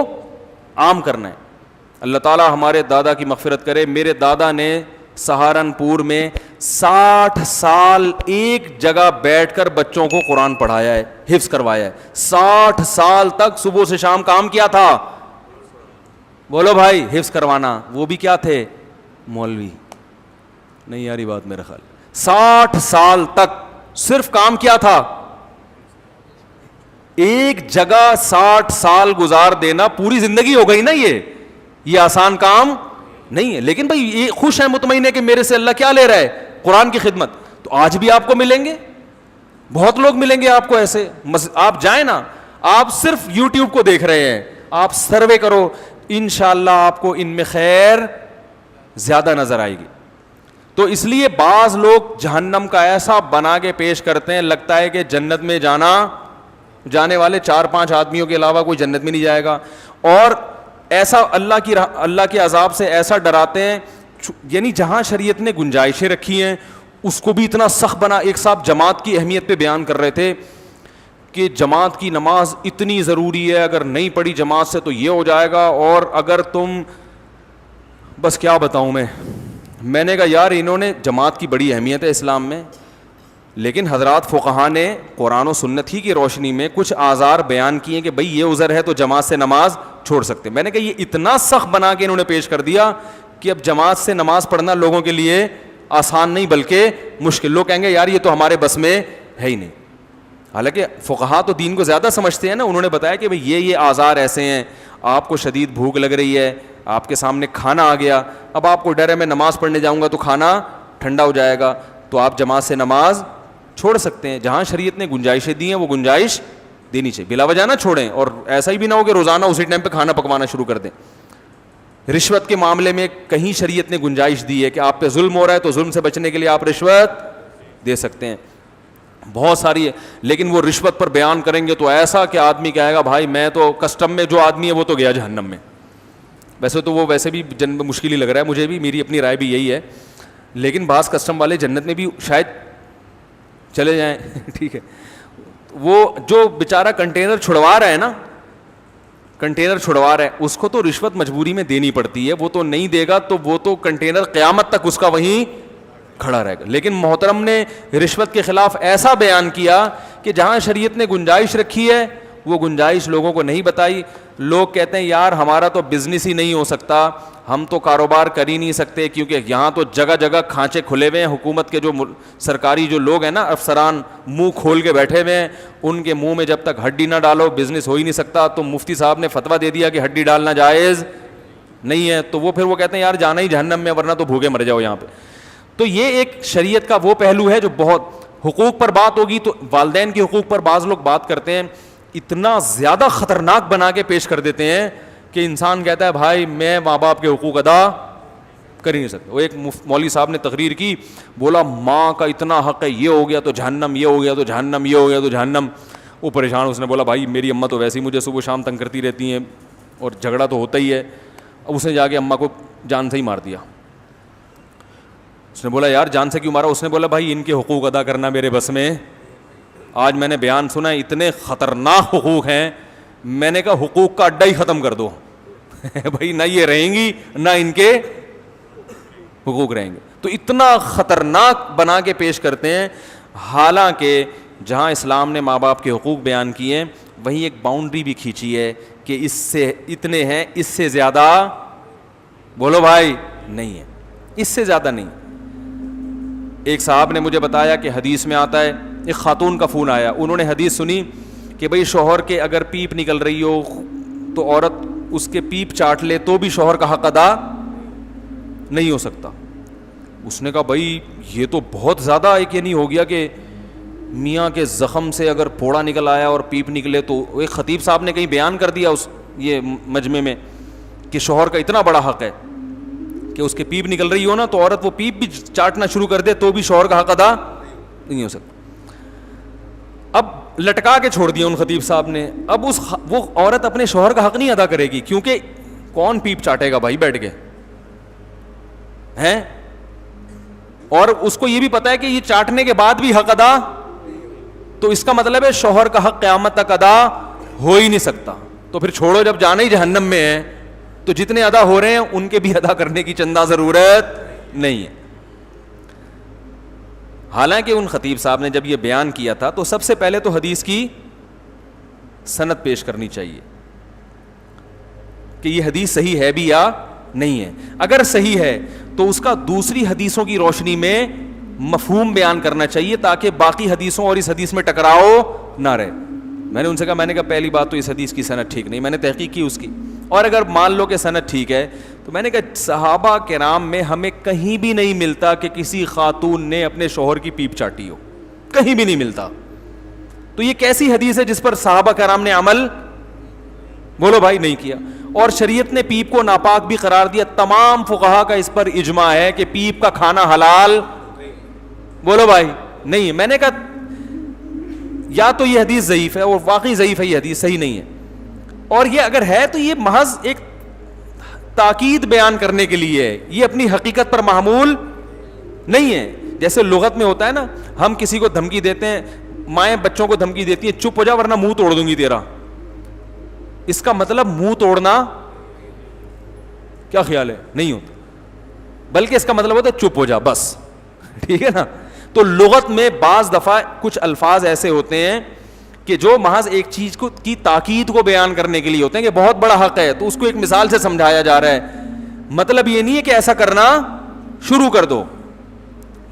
عام کرنا ہے. اللہ تعالیٰ ہمارے دادا کی مغفرت کرے, میرے دادا نے سہارنپور میں 60 سال ایک جگہ بیٹھ کر بچوں کو قرآن پڑھایا ہے, حفظ کروایا ہے. 60 سال تک صبح سے شام کام کیا تھا؟ بولو بھائی, حفظ کروانا. وہ بھی کیا تھے؟ مولوی. نہیں یاری بات میرا خیال. 60 سال تک صرف کام کیا تھا؟ ایک جگہ 60 سال گزار دینا پوری زندگی ہو گئی نا. یہ آسان کام نہیں ہے. لیکن بھائی یہ خوش ہے, مطمئن ہے کہ میرے سے اللہ کیا لے رہا ہے؟ قرآن کی خدمت. تو آج بھی آپ کو ملیں گے, بہت لوگ ملیں گے آپ کو ایسے. آپ جائیں نا, آپ صرف یوٹیوب کو دیکھ رہے ہیں, آپ سروے کرو, انشاءاللہ آپ کو ان میں خیر زیادہ نظر آئے گی. تو اس لیے بعض لوگ جہنم کا ایسا بنا کے پیش کرتے ہیں, لگتا ہے کہ جنت میں جانے والے 4-5 آدمیوں کے علاوہ کوئی جنت میں نہیں جائے گا. اور ایسا اللہ کے عذاب سے ایسا ڈراتے ہیں, یعنی جہاں شریعت نے گنجائشیں رکھی ہیں اس کو بھی اتنا سخت بنا. ایک صاحب جماعت کی اہمیت پہ بیان کر رہے تھے کہ جماعت کی نماز اتنی ضروری ہے, اگر نہیں پڑھی جماعت سے تو یہ ہو جائے گا. اور اگر تم, بس کیا بتاؤں میں نے کہا یار انہوں نے, جماعت کی بڑی اہمیت ہے اسلام میں, لیکن حضرات فقہا نے قرآن و سنت ہی کی روشنی میں کچھ آزار بیان کیے کہ بھئی یہ عذر ہے تو جماعت سے نماز چھوڑ سکتے. میں نے کہا یہ اتنا سخت بنا کے انہوں نے پیش کر دیا کہ اب جماعت سے نماز پڑھنا لوگوں کے لیے آسان نہیں بلکہ مشکل. لوگ کہیں گے یار یہ تو ہمارے بس میں ہے ہی نہیں. حالانکہ فقہا تو دین کو زیادہ سمجھتے ہیں نا. انہوں نے بتایا کہ بھئی یہ آزار ایسے ہیں, آپ کو شدید بھوک لگ رہی ہے, آپ کے سامنے کھانا آ گیا, اب آپ کو ڈر ہے میں نماز پڑھنے جاؤں گا تو کھانا ٹھنڈا ہو جائے گا, تو آپ جماعت سے نماز چھوڑ سکتے ہیں. جہاں شریعت نے گنجائشیں دی ہیں وہ گنجائش دینی چاہیے, بلا وجہ نہ چھوڑیں. اور ایسا ہی بھی نہ ہو کہ روزانہ اسی ٹائم پہ کھانا پکوانا شروع کر دیں. رشوت کے معاملے میں کہیں شریعت نے گنجائش دی ہے کہ آپ پہ ظلم ہو رہا ہے تو ظلم سے بچنے کے لیے آپ رشوت دے سکتے ہیں, بہت ساری ہے. لیکن وہ رشوت پر بیان کریں گے تو ایسا کہ آدمی کہے گا بھائی میں تو کسٹم میں جو آدمی ہے وہ تو گیا جہنم میں. ویسے تو وہ ویسے بھی جنت مشکل ہی لگ رہا ہے مجھے بھی, میری اپنی رائے بھی یہی ہے, لیکن بعض کسٹم والے جنت میں بھی شاید چلے جائیں. ٹھیک ہے, وہ جو بیچارہ کنٹینر چھڑوا رہا ہے نا, کنٹینر چھڑوا رہا ہے, اس کو تو رشوت مجبوری میں دینی پڑتی ہے. وہ تو نہیں دے گا تو وہ تو کنٹینر قیامت تک اس کا وہیں کھڑا رہے گا. لیکن محترم نے رشوت کے خلاف ایسا بیان کیا کہ جہاں شریعت نے گنجائش رکھی ہے وہ گنجائش لوگوں کو نہیں بتائی. لوگ کہتے ہیں یار ہمارا تو بزنس ہی نہیں ہو سکتا, ہم تو کاروبار کر ہی نہیں سکتے کیونکہ یہاں تو جگہ جگہ کھانچے کھلے ہوئے ہیں. حکومت کے جو سرکاری جو لوگ ہیں نا, افسران منہ کھول کے بیٹھے ہوئے ہیں, ان کے منہ میں جب تک ہڈی نہ ڈالو بزنس ہو ہی نہیں سکتا. تو مفتی صاحب نے فتویٰ دے دیا کہ ہڈی ڈالنا جائز نہیں ہے, تو وہ پھر وہ کہتے ہیں یار جانا ہی جہنم میں ورنہ تو بھوکے مر جاؤ یہاں پہ. تو یہ ایک شریعت کا وہ پہلو ہے جو بہت. حقوق پر بات ہوگی تو والدین کے حقوق پر بعض لوگ بات کرتے ہیں, اتنا زیادہ خطرناک بنا کے پیش کر دیتے ہیں کہ انسان کہتا ہے بھائی میں ماں باپ کے حقوق ادا کر ہی نہیں سکتا. وہ ایک مولوی صاحب نے تقریر کی, بولا ماں کا اتنا حق ہے, یہ ہو گیا تو جہنم, یہ ہو گیا تو جہنم, یہ ہو گیا تو جہنم. وہ پریشان, اس نے بولا بھائی میری اماں تو ویسے ہی مجھے صبح شام تنگ کرتی رہتی ہیں اور جھگڑا تو ہوتا ہی ہے. اب اس نے جا کے اماں کو جان سے ہی مار دیا. اس نے بولا یار جان سے کیوں مارا؟ اس نے بولا بھائی ان کے حقوق ادا کرنا میرے بس میں. آج میں نے بیان سنا ہے, اتنے خطرناک حقوق ہیں, میں نے کہا حقوق کا اڈا ہی ختم کر دو. بھائی نہ یہ رہیں گی نہ ان کے حقوق رہیں گے. تو اتنا خطرناک بنا کے پیش کرتے ہیں. حالانکہ جہاں اسلام نے ماں باپ کے حقوق بیان کیے ہیں وہیں ایک باؤنڈری بھی کھینچی ہے کہ اس سے اتنے ہیں, اس سے زیادہ بولو بھائی نہیں ہے, اس سے زیادہ نہیں. ایک صاحب نے مجھے بتایا کہ حدیث میں آتا ہے, ایک خاتون کا فون آیا, انہوں نے حدیث سنی کہ بھئی شوہر کے اگر پیپ نکل رہی ہو تو عورت اس کے پیپ چاٹ لے تو بھی شوہر کا حق ادا نہیں ہو سکتا. اس نے کہا بھئی یہ تو بہت زیادہ ایک یہ نہیں ہو گیا کہ میاں کے زخم سے اگر پھوڑا نکل آیا اور پیپ نکلے تو. ایک خطیب صاحب نے کہیں بیان کر دیا اس یہ مجمع میں کہ شوہر کا اتنا بڑا حق ہے کہ اس کے پیپ نکل رہی ہو نا تو عورت وہ پیپ بھی چاٹنا شروع کر دے تو بھی شوہر کا حق ادا نہیں ہو سکتا. اب لٹکا کے چھوڑ دیا ان خطیب صاحب نے. اب وہ عورت اپنے شوہر کا حق نہیں ادا کرے گی کیونکہ کون پیپ چاٹے گا بھائی بیٹھ کے ہیں, اور اس کو یہ بھی پتا ہے کہ یہ چاٹنے کے بعد بھی حق ادا, تو اس کا مطلب ہے شوہر کا حق قیامت تک ادا ہو ہی نہیں سکتا. تو پھر چھوڑو, جب جانا ہی جہنم میں ہے تو جتنے ادا ہو رہے ہیں ان کے بھی ادا کرنے کی چندہ ضرورت نہیں ہے. حالانکہ ان خطیب صاحب نے جب یہ بیان کیا تھا تو سب سے پہلے تو حدیث کی سند پیش کرنی چاہیے کہ یہ حدیث صحیح ہے بھی یا نہیں ہے. اگر صحیح ہے تو اس کا دوسری حدیثوں کی روشنی میں مفہوم بیان کرنا چاہیے تاکہ باقی حدیثوں اور اس حدیث میں ٹکراؤ نہ رہے. میں نے ان سے کہا, میں نے کہا پہلی بات تو اس حدیث کی سند ٹھیک نہیں, میں نے تحقیق کی اس کی, اور اگر مان لو کہ سند ٹھیک ہے تو میں نے کہا صحابہ کرام میں ہمیں کہیں بھی نہیں ملتا کہ کسی خاتون نے اپنے شوہر کی پیپ چاٹی ہو, کہیں بھی نہیں ملتا. تو یہ کیسی حدیث ہے جس پر صحابہ کرام نے عمل, بولو بھائی, نہیں کیا؟ اور شریعت نے پیپ کو ناپاک بھی قرار دیا. تمام فقہا کا اس پر اجماع ہے کہ پیپ کا کھانا حلال, بولو بھائی, نہیں. میں نے کہا یا تو یہ حدیث ضعیف ہے, اور واقعی ضعیف ہے, یہ حدیث صحیح نہیں ہے, اور یہ اگر ہے تو یہ محض ایک تاکید بیان کرنے کے لیے ہے, یہ اپنی حقیقت پر معمول نہیں ہے. جیسے لغت میں ہوتا ہے نا, ہم کسی کو دھمکی دیتے ہیں, مائیں بچوں کو دھمکی دیتی ہیں چپ ہو جا ورنہ منہ توڑ دوں گی تیرا. اس کا مطلب منہ توڑنا کیا خیال ہے نہیں ہوتا, بلکہ اس کا مطلب ہوتا ہے چپ ہو جا بس, ٹھیک ہے نا. تو لغت میں بعض دفعہ کچھ الفاظ ایسے ہوتے ہیں کہ جو محض ایک چیز کو کی تاکید کو بیان کرنے کے لیے ہوتے ہیں کہ بہت بڑا حق ہے, تو اس کو ایک مثال سے سمجھایا جا رہا ہے. مطلب یہ نہیں ہے کہ ایسا کرنا شروع کر دو,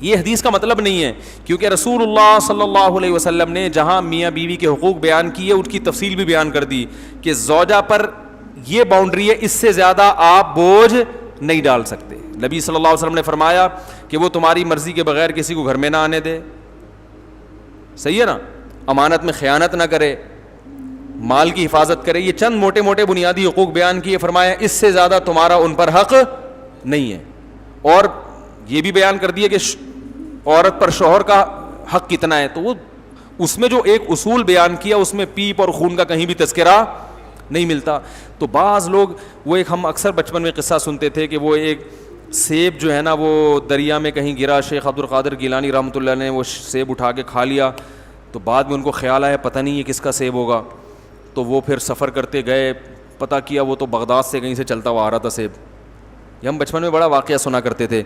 یہ حدیث کا مطلب نہیں ہے. کیونکہ رسول اللہ صلی اللہ علیہ وسلم نے جہاں میاں بیوی کے حقوق بیان کیے ان کی تفصیل بھی بیان کر دی کہ زوجہ پر یہ باؤنڈری ہے, اس سے زیادہ آپ بوجھ نہیں ڈال سکتے. نبی صلی اللہ علیہ وسلم نے فرمایا کہ وہ تمہاری مرضی کے بغیر کسی کو گھر میں نہ آنے دے, صحیح ہے نا, امانت میں خیانت نہ کرے, مال کی حفاظت کرے. یہ چند موٹے موٹے بنیادی حقوق بیان کیے, فرمایا اس سے زیادہ تمہارا ان پر حق نہیں ہے. اور یہ بھی بیان کر دیا کہ عورت پر شوہر کا حق کتنا ہے, تو وہ اس میں جو ایک اصول بیان کیا اس میں پیپ اور خون کا کہیں بھی تذکرہ نہیں ملتا. تو بعض لوگ وہ ایک, ہم اکثر بچپن میں قصہ سنتے تھے کہ وہ ایک سیب جو ہے نا وہ دریا میں کہیں گرا, شیخ عبد القادر گیلانی رحمۃ اللہ نے وہ سیب اٹھا کے کھا لیا, تو بعد میں ان کو خیال آیا پتہ نہیں یہ کس کا سیب ہوگا, تو وہ پھر سفر کرتے گئے, پتہ کیا وہ تو بغداد سے کہیں سے چلتا ہوا آ رہا تھا سیب. یہ ہم بچپن میں بڑا واقعہ سنا کرتے تھے.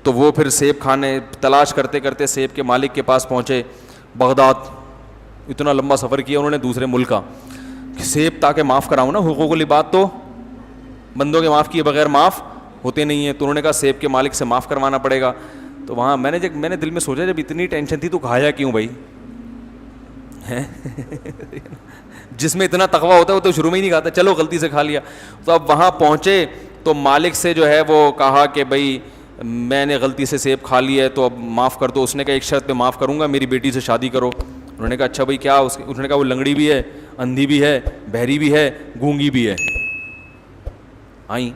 تو وہ پھر سیب کھانے تلاش کرتے کرتے سیب کے مالک کے پاس پہنچے بغداد, اتنا لمبا سفر کیا انہوں نے دوسرے ملک کا, سیب تاکہ معاف کراؤں نا, حقوق العباد تو بندوں کے معاف کیے بغیر معاف ہوتے نہیں ہیں, تو انہوں نے کہا سیب کے مالک سے معاف کروانا پڑے گا. تو وہاں میں نے دل میں سوچا جب اتنی ٹینشن تھی تو کھایا کیوں بھائی, جس میں اتنا تقویٰ ہوتا ہے وہ تو شروع میں ہی نہیں کھاتا, چلو غلطی سے کھا لیا. تو اب وہاں پہنچے تو مالک سے جو ہے وہ کہا کہ بھائی میں نے غلطی سے سیب کھا لیا ہے تو اب معاف کر دو. اس نے کہا ایک شرط پہ معاف کروں گا, میری بیٹی سے شادی کرو. انہوں نے کہا اچھا بھائی کیا, انہوں نے کہا وہ لنگڑی بھی ہے, اندھی بھی ہے, بہری بھی ہے, گونگی بھی ہے. آئیں,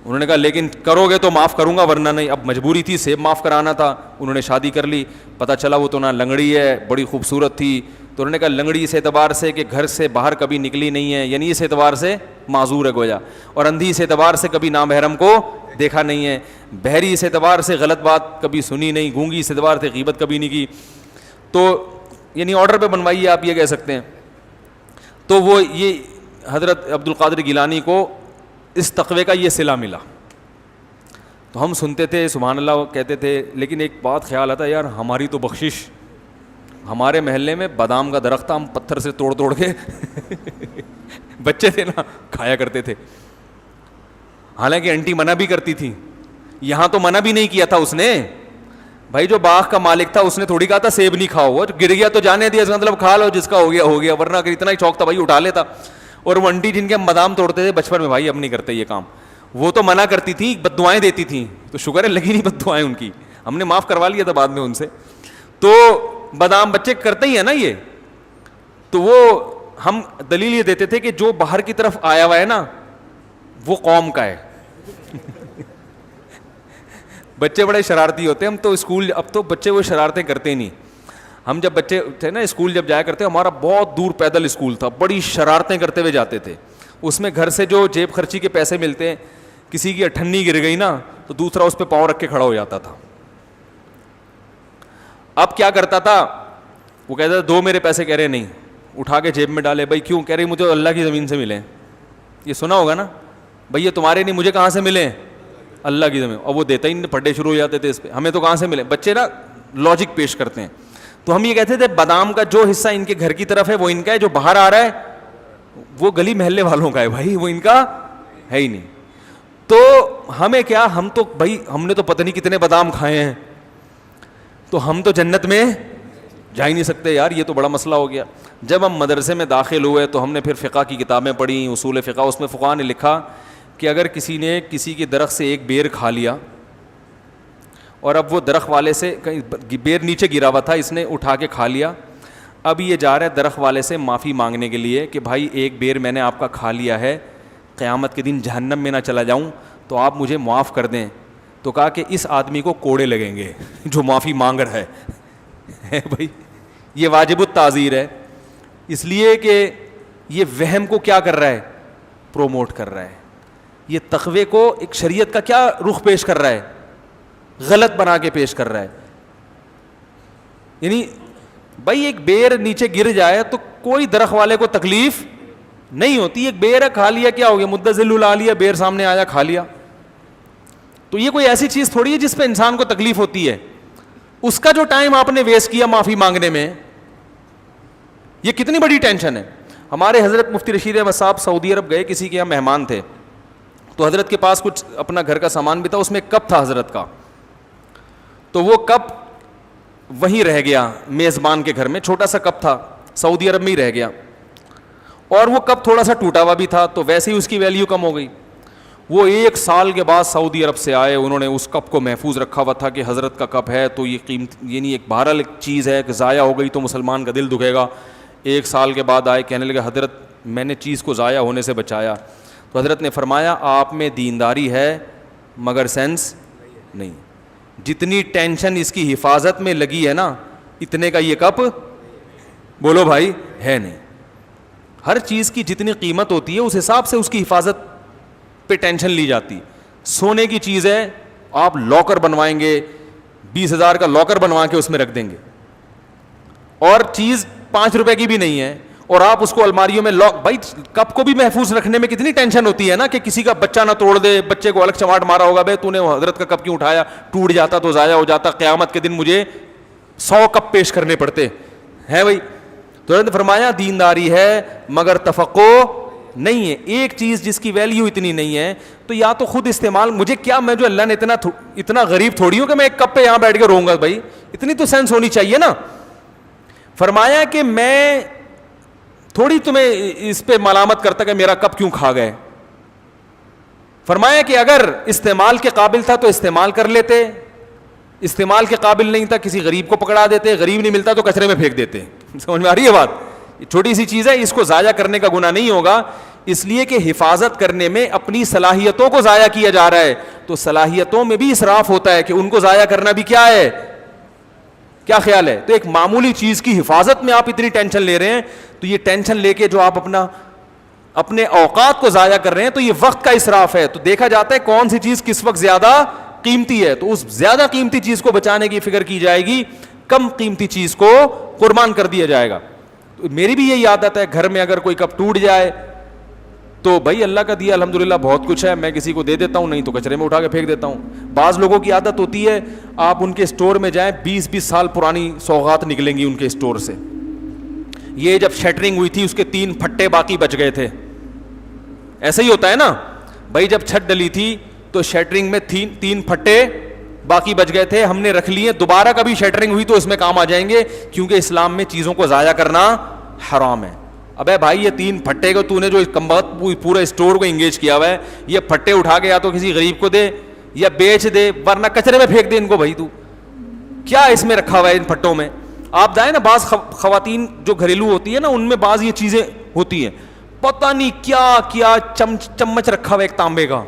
انہوں نے کہا لیکن کرو گے تو معاف کروں گا ورنہ نہیں. اب مجبوری تھی, سیب معاف کرانا تھا. انہوں نے شادی کر لی, پتہ چلا وہ تو نہ لنگڑی ہے, بڑی خوبصورت تھی. تو انہوں نے کہا لنگڑی اس اعتبار سے کہ گھر سے باہر کبھی نکلی نہیں ہے, یعنی اس اعتبار سے معذور ہے گویا, اور اندھی اس اعتبار سے کبھی نامحرم کو دیکھا نہیں ہے, بہری اس اعتبار سے غلط بات کبھی سنی نہیں, گونگی اس اعتبار سے غیبت کبھی نہیں کی. تو یعنی آرڈر پہ بنوائیے آپ یہ کہہ سکتے ہیں. تو وہ یہ حضرت عبد القادر گیلانی کو اس تقوی کا یہ صلہ ملا. تو ہم سنتے تھے سبحان اللہ کہتے تھے, لیکن ایک بات خیال آتا یار ہماری تو بخشش, ہمارے محلے میں بادام کا درخت تھا, ہم پتھر سے توڑ توڑ کے بچے تھے نا کھایا کرتے تھے. حالانکہ انٹی منع بھی کرتی تھی, یہاں تو منع بھی نہیں کیا تھا اس نے. بھائی جو باغ کا مالک تھا اس نے تھوڑی کہا تھا سیب نہیں کھاؤ, وہ گر گیا تو جانے دیا, اس کا مطلب کھا لو, جس کا ہو گیا, ورنہ اگر اتنا ہی شوق تھا بھائی اٹھا لیتا. اور وہ انٹی جن کے ہم بادام توڑتے تھے بچپن میں, بھائی اب نہیں کرتے یہ کام, وہ تو منع کرتی تھی, بد دعائیں دیتی تھیں. تو شکر ہے لگی نہیں بد دعائیں ان کی, ہم نے معاف کروا لیا تھا بعد میں ان سے. تو بادام بچے کرتے ہی ہیں نا یہ, تو وہ ہم دلیل یہ دیتے تھے کہ جو باہر کی طرف آیا ہوا ہے نا وہ قوم کا ہے. بچے بڑے شرارتی ہوتے ہیں. ہم تو اسکول, اب تو بچے وہ شرارتیں کرتے نہیں. ہم جب بچے تھے نا اسکول جب جایا کرتے, ہمارا بہت دور پیدل اسکول تھا, بڑی شرارتیں کرتے ہوئے جاتے تھے. اس میں گھر سے جو جیب خرچی کے پیسے ملتے, کسی کی اٹھنی گر گئی نا تو دوسرا اس پہ پاؤں رکھ کے کھڑا ہو جاتا تھا. اب کیا کرتا تھا, وہ کہتا تھا دو میرے پیسے, کہہ رہے نہیں, اٹھا کے جیب میں ڈالے. بھائی کیوں, کہہ رہے مجھے اللہ کی زمین سے ملے. یہ سنا ہوگا نا, بھائی یہ تمہارے نہیں, مجھے کہاں سے ملے, اللہ کی زمین, اور وہ دیتا ہی نہیں, پھٹے شروع ہو جاتے تھے اس پہ, ہمیں تو کہاں سے ملے. بچے نا لاجک پیش کرتے ہیں. تو ہم یہ کہتے تھے بادام کا جو حصہ ان کے گھر کی طرف ہے وہ ان کا ہے, جو باہر آ رہا ہے وہ گلی محلے والوں کا ہے بھائی, وہ ان کا ہے ہی نہیں. تو ہمیں کیا, ہم تو بھائی ہم نے تو پتہ نہیں کتنے بادام کھائے ہیں, تو ہم تو جنت میں جا ہی نہیں سکتے یار, یہ تو بڑا مسئلہ ہو گیا. جب ہم مدرسے میں داخل ہوئے تو ہم نے پھر فقہ کی کتابیں پڑھی, اصول فقہ. اس میں فقہ نے لکھا کہ اگر کسی نے کسی کے درخت سے ایک بیر کھا لیا, اور اب وہ درخت والے سے کہیں بیر نیچے گرا ہوا تھا, اس نے اٹھا کے کھا لیا, اب یہ جا رہا ہے درخت والے سے معافی مانگنے کے لیے کہ بھائی ایک بیر میں نے آپ کا کھا لیا ہے, قیامت کے دن جہنم میں نہ چلا جاؤں تو آپ مجھے معاف کر دیں. تو کہا کہ اس آدمی کو کوڑے لگیں گے جو معافی مانگ رہا ہے بھائی, یہ واجب التعزیر ہے, اس لیے کہ یہ وہم کو کیا کر رہا ہے, پروموٹ کر رہا ہے. یہ تقوی کو ایک شریعت کا کیا رخ پیش کر رہا ہے, غلط بنا کے پیش کر رہا ہے. یعنی بھائی ایک بیر نیچے گر جائے تو کوئی درخت والے کو تکلیف نہیں ہوتی, ایک بیر ہے کھا لیا کیا ہو گیا, مدت ذل الا لیا, بیر سامنے آیا کھا لیا. تو یہ کوئی ایسی چیز تھوڑی ہے جس پہ انسان کو تکلیف ہوتی ہے. اس کا جو ٹائم آپ نے ویسٹ کیا معافی مانگنے میں, یہ کتنی بڑی ٹینشن ہے. ہمارے حضرت مفتی رشید احمد صاحب سعودی عرب گئے, کسی کے یہاں مہمان تھے, تو حضرت کے پاس کچھ اپنا گھر کا سامان بھی تھا, اس میں ایک کپ تھا حضرت کا, تو وہ کپ وہیں رہ گیا میزبان کے گھر میں, چھوٹا سا کپ تھا, سعودی عرب میں ہی رہ گیا, اور وہ کپ تھوڑا سا ٹوٹا ہوا بھی تھا, تو ویسے ہی اس کی ویلیو کم ہو گئی. وہ 1 سال کے بعد سعودی عرب سے آئے, انہوں نے اس کپ کو محفوظ رکھا ہوا تھا کہ حضرت کا کپ ہے تو یہ قیمت, یعنی ایک بہرحال ایک چیز ہے کہ ضائع ہو گئی تو مسلمان کا دل دکھے گا. 1 سال کے بعد آئے, کہنے لگے حضرت میں نے چیز کو ضائع ہونے سے بچایا. تو حضرت نے فرمایا آپ میں دینداری ہے مگر سینس نہیں, جتنی ٹینشن اس کی حفاظت میں لگی ہے نا اتنے کا یہ کپ بولو بھائی ہے نہیں. ہر چیز کی جتنی قیمت ہوتی ہے اس حساب سے اس کی حفاظت پہ ٹینشن لی جاتی. سونے کی چیز ہے, آپ لاکر بنوائیں گے, 20,000 کا لاکر بنوا کے اس میں رکھ دیں گے, اور چیز 5 روپے کی بھی نہیں ہے, اور آپ اس کو الماریوں میں لاک. بھائی کپ کو بھی محفوظ رکھنے میں کتنی ٹینشن ہوتی ہے نا, کہ کسی کا بچہ نہ توڑ دے, بچے کو الگ چماٹ مارا ہوگا, بھائی تو نے حضرت کا کپ کیوں اٹھایا, ٹوٹ جاتا تو ضائع ہو جاتا, قیامت کے دن مجھے 100 کپ پیش کرنے پڑتے ہیں بھائی. تو حضرت نے فرمایا دینداری ہے مگر تفقع نہیں ہے. ایک چیز جس کی ویلیو اتنی نہیں ہے تو یا تو خود استعمال, مجھے کیا, میں جو اللہ نے اتنا غریب تھوڑی ہوں کہ میں ایک کپ پہ یہاں بیٹھ کے رہوں گا, بھائی اتنی تو سینس ہونی چاہیے نا. فرمایا کہ میں تھوڑی تمہیں اس پہ ملامت کرتا کہ میرا کپ کیوں کھا گئے. فرمایا کہ اگر استعمال کے قابل تھا تو استعمال کر لیتے, استعمال کے قابل نہیں تھا کسی غریب کو پکڑا دیتے, غریب نہیں ملتا تو کچرے میں پھینک دیتے. سمجھ میں آ رہی ہے بات, چھوٹی سی چیز ہے, اس کو ضائع کرنے کا گناہ نہیں ہوگا, اس لیے کہ حفاظت کرنے میں اپنی صلاحیتوں کو ضائع کیا جا رہا ہے. تو صلاحیتوں میں بھی اسراف ہوتا ہے کہ ان کو ضائع کرنا بھی کیا ہے, کیا خیال ہے. تو ایک معمولی چیز کی حفاظت میں آپ اتنی ٹینشن لے رہے ہیں, تو یہ ٹینشن لے کے جو آپ اپنے اوقات کو ضائع کر رہے ہیں تو یہ وقت کا اسراف ہے. تو دیکھا جاتا ہے کون سی چیز کس وقت زیادہ قیمتی ہے, تو اس زیادہ قیمتی چیز کو بچانے کی فکر کی جائے گی, کم قیمتی چیز کو قربان کر دیا جائے گا. میری بھی یہی عادت ہے, گھر میں اگر کوئی کپ ٹوٹ جائے تو بھائی اللہ کا دیا الحمدللہ بہت کچھ ہے, میں کسی کو دے دیتا ہوں, نہیں تو کچرے میں اٹھا کے پھینک دیتا ہوں. بعض لوگوں کی عادت ہوتی ہے آپ ان کے اسٹور میں جائیں, 20-20 سال پرانی سوغات نکلیں گی ان کے اسٹور سے. یہ جب شٹرنگ ہوئی تھی اس کے 3 پھٹے باقی بچ گئے تھے, ایسا ہی ہوتا ہے نا بھائی, جب چھت ڈلی تھی تو شٹرنگ میں 3 پھٹے باقی بچ گئے تھے, ہم نے رکھ لیے, دوبارہ کبھی شٹرنگ ہوئی تو اس میں کام آ جائیں گے, کیونکہ اسلام میں چیزوں کو ضائع کرنا حرام ہے. ابے بھائی یہ 3 پھٹے کو تو نے جو پورے اسٹور کو انگیج کیا ہوا ہے, یہ پھٹے اٹھا کے یا تو کسی غریب کو دے یا بیچ دے, ورنہ کچرے میں پھینک دے ان کو. بھائی تو کیا اس میں رکھا ہوا ہے ان پھٹوں میں. آپ جائیں نا, بعض خواتین جو گھریلو ہوتی ہے نا ان میں بعض یہ چیزیں ہوتی ہیں, پتہ نہیں کیا کیا چمچ رکھا ہوا ہے, ایک تانبے کا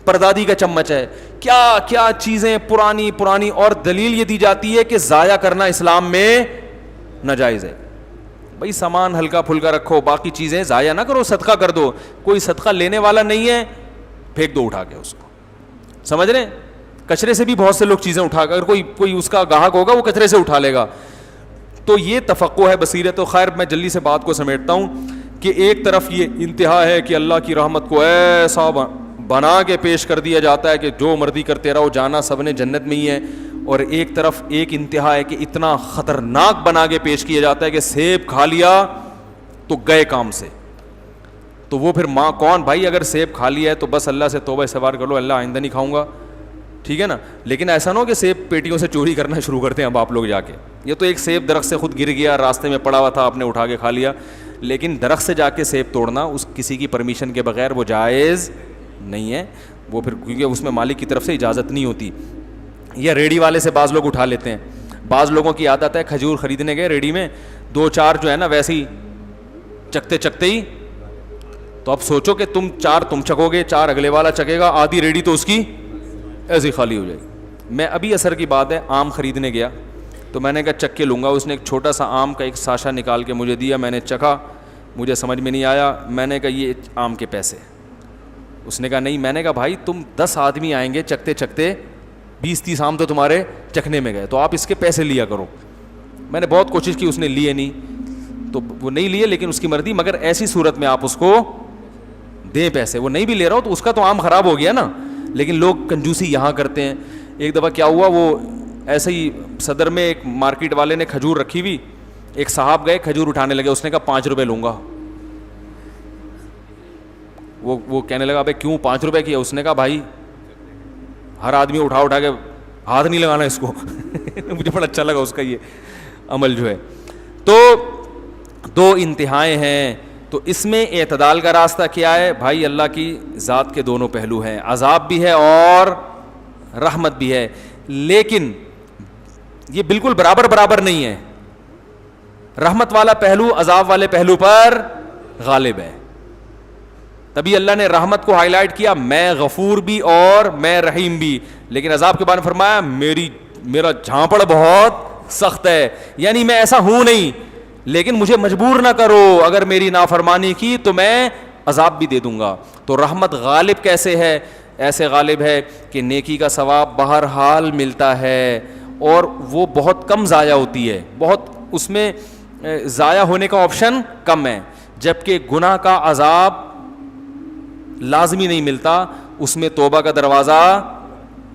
پردادی کا چمچ ہے, کیا کیا چیزیں پرانی, اور دلیل یہ دی جاتی ہے کہ ضائع کرنا اسلام میں ناجائز ہے. بھائی سامان ہلکا پھلکا رکھو, باقی چیزیں ضائع نہ کرو, صدقہ کر دو. کوئی صدقہ لینے والا نہیں ہے, پھینک دو اٹھا کے اس کو. سمجھ رہے ہیں, کچرے سے بھی بہت سے لوگ چیزیں اٹھا کر, اگر کوئی اس کا گاہک ہوگا وہ کچرے سے اٹھا لے گا. تو یہ تفقع ہے, بصیرت. تو خیر میں جلدی سے بات کو سمیٹتا ہوں کہ ایک طرف یہ انتہا ہے کہ اللہ کی رحمت کو ایسا بنا کے پیش کر دیا جاتا ہے کہ جو مرضی کرتے رہو, جانا سب نے جنت میں ہی ہے, اور ایک طرف ایک انتہا ہے کہ اتنا خطرناک بنا کے پیش کیا جاتا ہے کہ سیب کھا لیا تو گئے کام سے. تو وہ پھر ماں کون بھائی, اگر سیب کھا لیا ہے تو بس اللہ سے توبہ استغفار کر لو, اللہ آئندہ نہیں کھاؤں گا, ٹھیک ہے نا. لیکن ایسا نہ ہو کہ سیب پیٹیوں سے چوری کرنا شروع کرتے ہیں اب آپ لوگ جا کے. یہ تو ایک سیب درخت سے خود گر گیا, راستے میں پڑا ہوا تھا, آپ نے اٹھا کے کھا لیا. لیکن درخت سے جا کے سیب توڑنا اس کسی کی پرمیشن کے بغیر وہ جائز نہیں ہے, وہ پھر کیونکہ اس میں مالک کی طرف سے اجازت نہیں ہوتی. یا ریڑھی والے سے بعض لوگ اٹھا لیتے ہیں. بعض لوگوں کی عادت ہے, کھجور خریدنے گئے ریڑھی میں, 2-4 جو ہے نا ویسے ہی چکتے چکتے ہی, تو اب سوچو کہ تم 4 تم چکو گے, 4 اگلے والا چکے گا, آدھی ریڑھی تو اس کی ایسی خالی ہو جائے گی. میں ابھی اثر کی بات ہے, آم خریدنے گیا تو میں نے کہا چک کے لوں گا. اس نے ایک چھوٹا سا آم کا ایک ساشا نکال کے مجھے دیا, میں نے چکھا, مجھے سمجھ میں نہیں آیا. میں نے کہا یہ آم کے پیسے. اس نے کہا نہیں. میں نے کہا بھائی تم 10 آدمی آئیں گے چکتے چکتے, 20-30 آم تو تمہارے چکھنے میں گئے, تو آپ اس کے پیسے لیا کرو. میں نے بہت کوشش کی, اس نے لیے نہیں, تو وہ نہیں لیے, لیکن اس کی مرضی. مگر ایسی صورت میں آپ اس کو دیں پیسے, وہ نہیں بھی لے رہا ہو تو اس کا تو آم خراب ہو گیا نا. لیکن لوگ کنجوسی یہاں کرتے ہیں. ایک دفعہ کیا ہوا, وہ ایسے ہی صدر میں ایک مارکیٹ والے نے کھجور رکھی ہوئی, ایک صاحب گئے کھجور اٹھانے لگے, اس نے کہا 5 روپے لوں گا. وہ کہنے لگا بھائی کیوں 5 روپے کی ہے؟ اس نے کہا بھائی ہر آدمی اٹھا کے ہاتھ نہیں لگانا اس کو. مجھے بڑا اچھا لگا اس کا یہ عمل جو ہے. تو 2 انتہائیں ہیں. تو اس میں اعتدال کا راستہ کیا ہے بھائی؟ اللہ کی ذات کے دونوں پہلو ہیں, عذاب بھی ہے اور رحمت بھی ہے, لیکن یہ بالکل برابر نہیں ہے. رحمت والا پہلو عذاب والے پہلو پر غالب ہے. تبھی اللہ نے رحمت کو ہائی لائٹ کیا, میں غفور بھی اور میں رحیم بھی. لیکن عذاب کے بارے میں فرمایا میرا جھانپڑ بہت سخت ہے, یعنی میں ایسا ہوں نہیں, لیکن مجھے مجبور نہ کرو, اگر میری نافرمانی کی تو میں عذاب بھی دے دوں گا. تو رحمت غالب کیسے ہے؟ ایسے غالب ہے کہ نیکی کا ثواب بہرحال ملتا ہے, اور وہ بہت کم ضائع ہوتی ہے, بہت اس میں ضائع ہونے کا آپشن کم ہے. جبکہ گناہ کا عذاب لازمی نہیں ملتا, اس میں توبہ کا دروازہ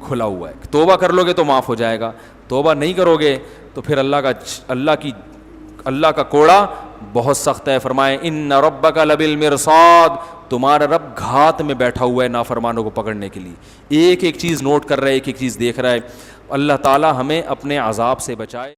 کھلا ہوا ہے. توبہ کر لو گے تو معاف ہو جائے گا, توبہ نہیں کرو گے تو پھر اللہ کا کوڑا بہت سخت ہے. فرمائے ان ربک لبالمرصاد, تمہارا رب گھات میں بیٹھا ہوا ہے نافرمانوں کو پکڑنے کے لیے. ایک ایک چیز نوٹ کر رہا ہے, ایک ایک چیز دیکھ رہا ہے. اللہ تعالی ہمیں اپنے عذاب سے بچائے.